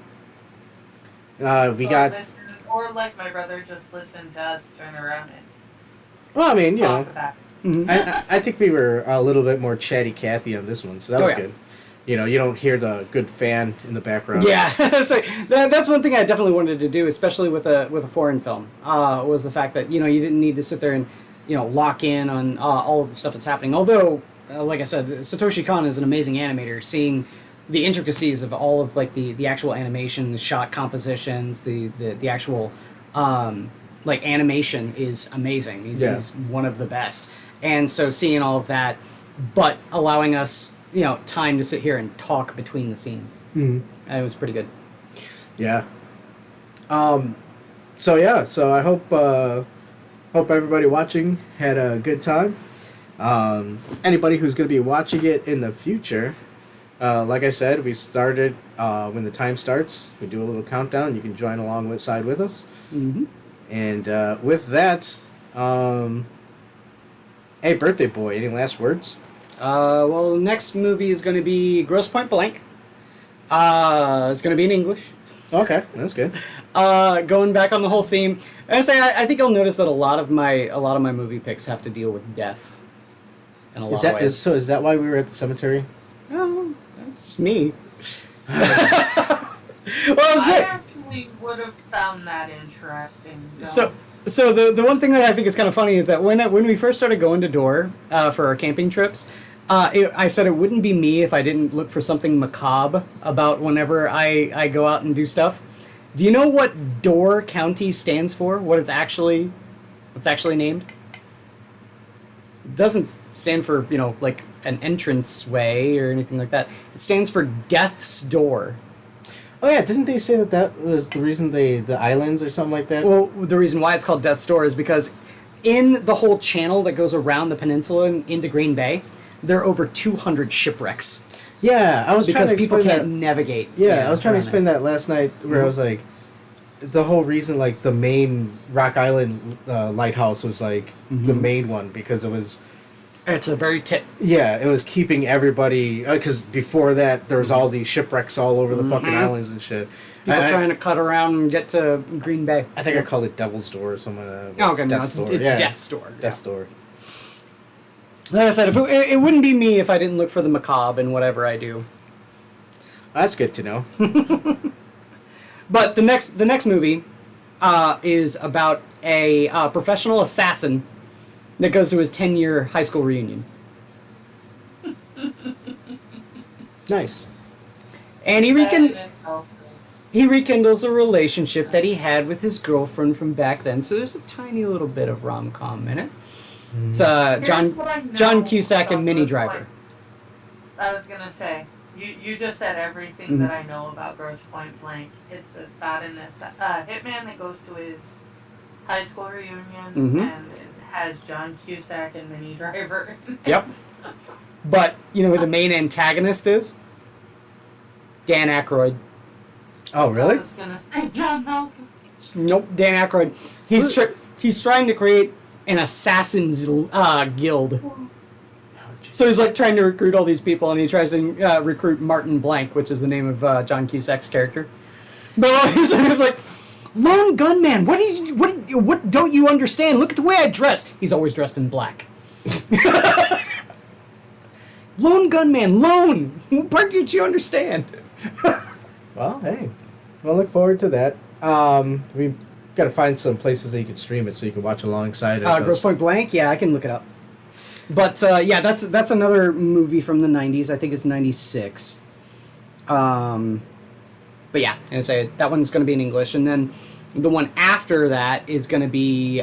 got. or like my brother, just listen to us turn around and Well, I mean, you know, talk about it. Mhm. I think we were a little bit more chatty Cathy on this one, so that Oh, was yeah. good. You know, you don't hear the good fan in the background. Yeah, so that's one thing I definitely wanted to do, especially with a foreign film, was the fact that you didn't need to sit there and lock in on all of the stuff that's happening. Although, like I said, Satoshi Kon is an amazing animator. Seeing the intricacies of all of like the actual animation, the shot compositions, the actual like animation is amazing. He's one of the best, and so seeing all of that, but allowing us time to sit here and talk between the scenes. Mhm. It was pretty good. Yeah. So I hope everybody watching had a good time. Anybody who's going to be watching it in the future, like I said, we started when the time starts. We do a little countdown. You can join along with us. Mm-hmm. And with that, hey, birthday boy, any last words? Well, next movie is going to be Grosse Point Blank. It's going to be in English. Okay, that's good. Going back on the whole theme, and I think you'll notice that a lot of my movie picks have to deal with death. In a lot of ways. Is that why we were at the cemetery? Oh, that's just me. Well, I actually would have found that interesting. though. So the one thing that I think is kind of funny is that when we first started going to Door for our camping trips, I said it wouldn't be me if I didn't look for something macabre about whenever I go out and do stuff. Do you know what Door County stands for? What it's actually named? It doesn't stand for like an entrance way or anything like that. It stands for Death's Door. Oh yeah, didn't they say that was the reason the islands or something like that? Well, the reason why it's called Death's Door is because in the whole channel that goes around the peninsula and into Green Bay, there are over 200 shipwrecks Yeah, I was because trying to people explain can't that. navigate. Yeah, I was trying to around explain that last night where I was like, the whole reason like the main Rock Island lighthouse was like the main one because it was. It's a very tip. Yeah, it was keeping everybody because before that there was all these shipwrecks all over the fucking islands and shit. People trying to cut around and get to Green Bay. I think I called it Devil's Door or something. Oh, okay, no, Death's it's Door. Yeah. Death's Door. Death's Door. Like I said, if it wouldn't be me if I didn't look for the macabre in whatever I do. That's good to know. But the next movie is about a professional assassin that goes to his 10-year high school reunion. Nice. And That in itself is- he rekindles a relationship that he had with his girlfriend from back then. So there's a tiny little bit of rom-com in it. It's Here's what I know John Cusack and about Minnie Grosse Driver. Point. I was gonna say, you just said everything Mhm. that I know about Grosse Point Blank. It's about a hitman that goes to his high school reunion Mhm. and it has John Cusack and Minnie Driver. Yep. But you know who the main antagonist is? Dan Aykroyd. Oh I really? was gonna say John Malcolm. Nope, Dan Aykroyd. He's trying to create an assassin's guild. So he's like trying to recruit all these people, and he tries to recruit Martin Blank, which is the name of John Cusack's character. But he's like, lone gunman. What don't you understand? Look at the way I dress. He's always dressed in black. Lone gunman, lone. What part did you understand? Well, hey, we'll look forward to that. We've got to find some places that you can stream it so you can watch alongside it. Grosse Point Blank. Yeah, I can look it up. But yeah, that's another movie from the 90s. I think it's 96. But yeah, I say that one's going to be in English, and then the one after that is going to be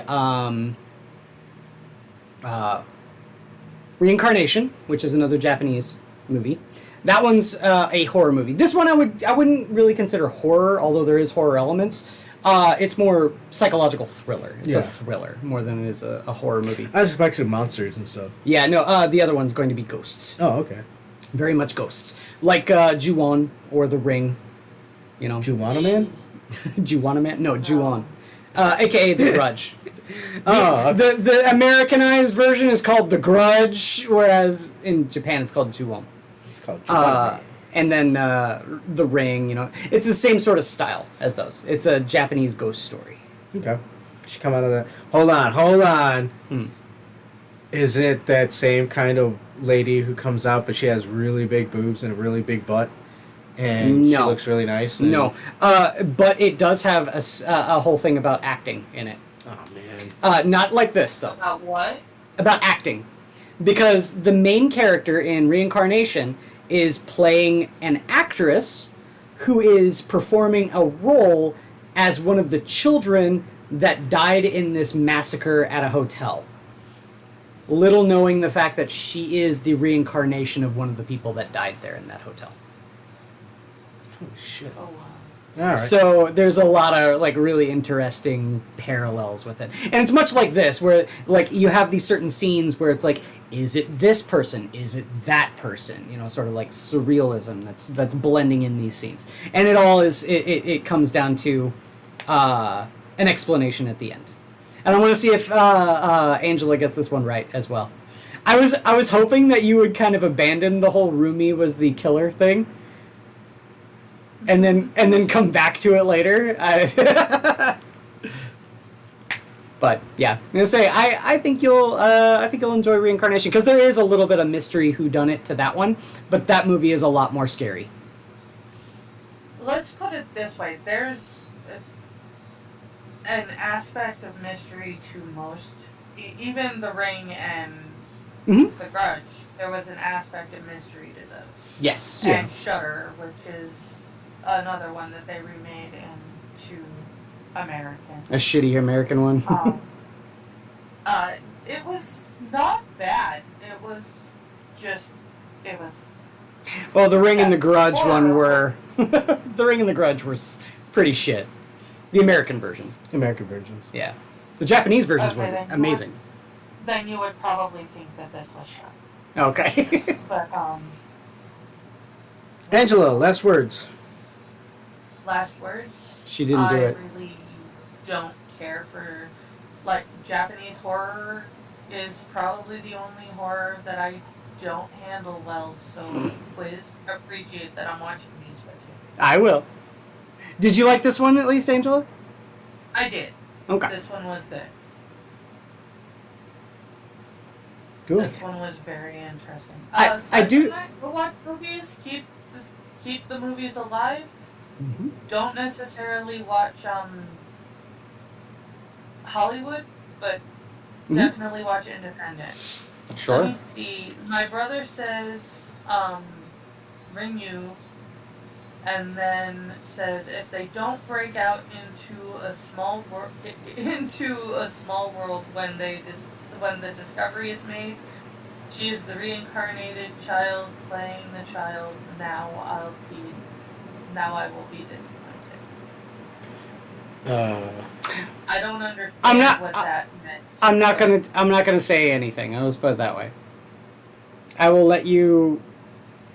Reincarnation, which is another Japanese movie. That one's a horror movie. This one I wouldn't really consider horror, although there is horror elements. It's more psychological thriller. It's a thriller more than it is a horror movie. I was expecting monsters and stuff. Yeah, no. The other one's going to be ghosts. Oh, okay. Very much ghosts, like Ju-on or The Ring. You know, Juwana Man? Juwana Man? No, Ju-on. AKA The Grudge. Oh, okay. The Americanized version is called The Grudge, whereas in Japan it's called Ju-on. It's called Juwana Man. And then The Ring, you know, it's the same sort of style as those. It's a Japanese ghost story. Okay. She come out of that. Hold on. Is it that same kind of lady who comes out, but she has really big boobs and a really big butt? And she looks really nice? No. But it does have a whole thing about acting in it. Oh, man. Not like this, though. About what? About acting. Because the main character in Reincarnation is playing an actress who is performing a role as one of the children that died in this massacre at a hotel. Little knowing the fact that she is the reincarnation of one of the people that died there in that hotel. Holy shit. Oh, wow. All right. So there's a lot of like really interesting parallels with it, and it's much like this, where like you have these certain scenes where it's like, is it this person? Is it that person? You know, sort of like surrealism that's blending in these scenes, and it all is it comes down to an explanation at the end, and I want to see if Angela gets this one right as well. I was hoping that you would kind of abandon the whole Rumi was the killer thing. And then come back to it later. But yeah, I'm gonna say I think you'll enjoy Reincarnation, because there is a little bit of mystery whodunit to that one, but that movie is a lot more scary. Let's put it this way: there's an aspect of mystery to most, even The Ring and Mm-hmm. The Grudge. There was an aspect of mystery to those. Yes. And Shudder, which is another one that they remade into American. A shitty American one. It was not bad. It was. Well, The Ring and The Grudge one were The Ring and The Grudge were pretty shit. The American versions. American versions. Yeah. The Japanese versions Okay, were then amazing. Then you would probably think that this was shot. Okay. But Angela, last words. last words. She didn't do it. I really don't care for, like, Japanese horror is probably the only horror that I don't handle well, so please appreciate that I'm watching these with you. I will. Did you like this one at least, Angela? I did. Okay. This one was good. Cool. This one was very interesting. I do- Watch movies, keep the movies alive. Mm-hmm. Don't necessarily watch Hollywood, but Mhm. definitely watch independent. Sure. Let me see. My brother says Ring You, and then says if they don't break out into a small world when the discovery is made, she is the reincarnated child playing the child. Now I will be disappointed. I don't understand what that meant. I'm not gonna say anything. Let's put it that way. I will let you.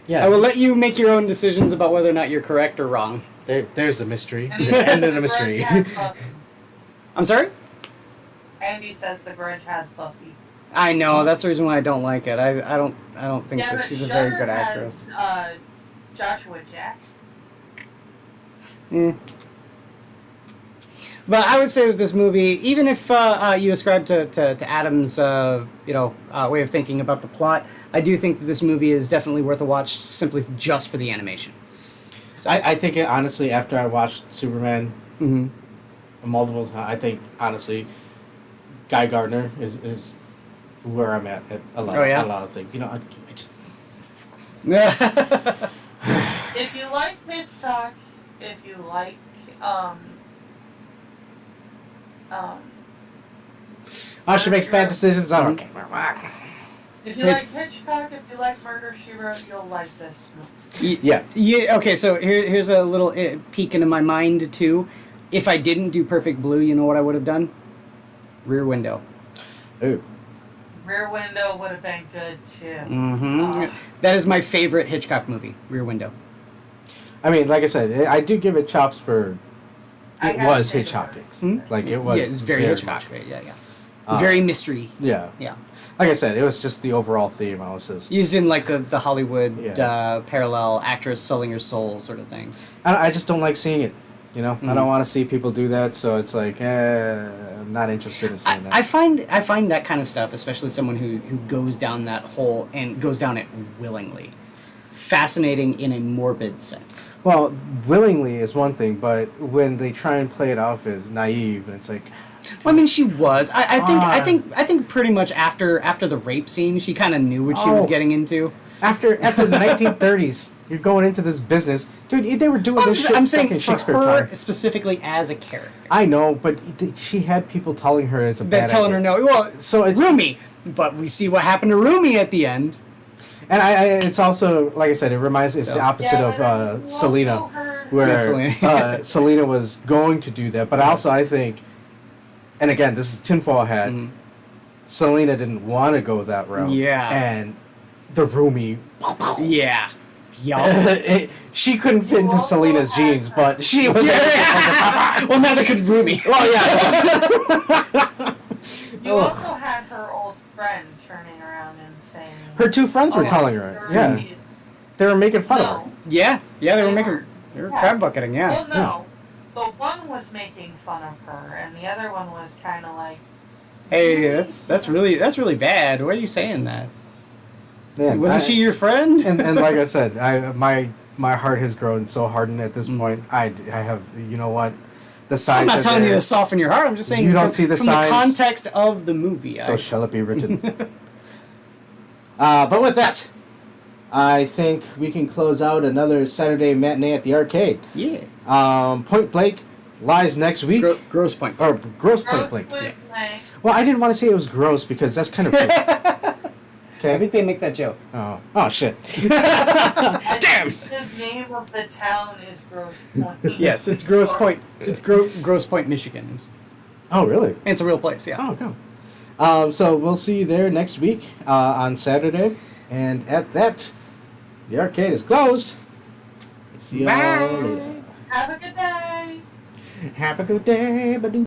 Yeah. I will let you make your own decisions about whether or not you're correct or wrong. There's the mystery. And The end of the mystery. Grudge has Buffy. I'm sorry? Andy says The Grudge has Buffy. I know, that's the reason why I don't like it. I don't think that but she's a very Shudder good actress. has, Joshua Jackson. But I would say that this movie, even if you ascribe to Adam's way of thinking about the plot, I do think that this movie is definitely worth a watch simply just for the animation. I think honestly, after I watched Superman Mm-hmm. multiple times, I think honestly, Guy Gardner is where I'm at a lot, Oh, yeah? a lot of things. You know, I just If you like Hitchcock, if you like um she makes bad decisions. I don't care. if you like Hitchcock, if you like Murder She Wrote, you'll like this movie. Yeah. Yeah. Okay. So here's a little peek into my mind too. If I didn't do Perfect Blue, you know what I would have done? Rear Window. Ooh. Rear Window would have been good too. Mm-hmm. That is my favorite Hitchcock movie. Rear Window. I mean, like I said, I do give it chops for. I It gotta was say Hitchcock. Hmm? Like it was. Yeah, it's very Hitchcock. much. Right? Yeah. Very mystery. Yeah. Yeah. Like I said, it was just the overall theme. I was just. Used in like the Hollywood Yeah. parallel actress selling her soul sort of thing. I just don't like seeing it. You know, I don't want to see people do that. So it's like, I'm not interested in seeing that. I find that kind of stuff, especially someone who goes down that hole and goes down it willingly, fascinating in a morbid sense. Well, willingly is one thing, but when they try and play it off as naive, and it's like, Well, I mean, she was. I think pretty much after the rape scene, she kind of knew what she was Oh. getting into. after the 1930s, you're going into this business, dude. They were doing this shit. I'm back saying in for Shakespeare her time. specifically as a character. I know, but she had people telling her it's a They're bad telling her idea. no. Well, So it's Rumi, but we see what happened to Rumi at the end. And it's also, like I said, it reminds me, it's the opposite of Selena, where Yeah, Selena. Selena was going to do that. But also, I think, and again, this is tinfoil hat, Selena didn't want to go that route. Yeah. And the Rumi, Yeah. Yup. she couldn't fit into Selena's jeans, but she was. Well, neither could Rumi. Well, yeah. You also had her old friend turning around and saying Her two friends were "Oh, telling her. you're Yeah. right." They were making fun of her. No. Yeah, they were making. They were crab bucketing. Yeah. Well, no. The one was making fun of her, and the other one was kind of like, Hey, that's really bad. Why are you saying that? Man, Wasn't she your friend? and like I said, my heart has grown so hardened at this point. I have, you know what, the signs. I'm not are telling you there, to soften your heart. I'm just saying You don't from, see the from signs. the context of the movie. So shall it be written. But with that, I think we can close out another Saturday matinee at the arcade. Yeah. Point Blank lies next week. Gross Point. Or Gross Point gross Blank. with Yeah. like, Well, I didn't want to say it was gross because that's kind of. Okay. I think they make that joke. Oh shit. I Damn. think the name of the town is Gross Point. Yes, it's Gross Point. It's Gross Point, Michigan. Oh really? And it's a real place. Yeah. Oh, cool. So we'll see you there next week on Saturday. And at that, the arcade is closed. See y'all Bye. later. Have a good day. Have a good day. Ba-doo.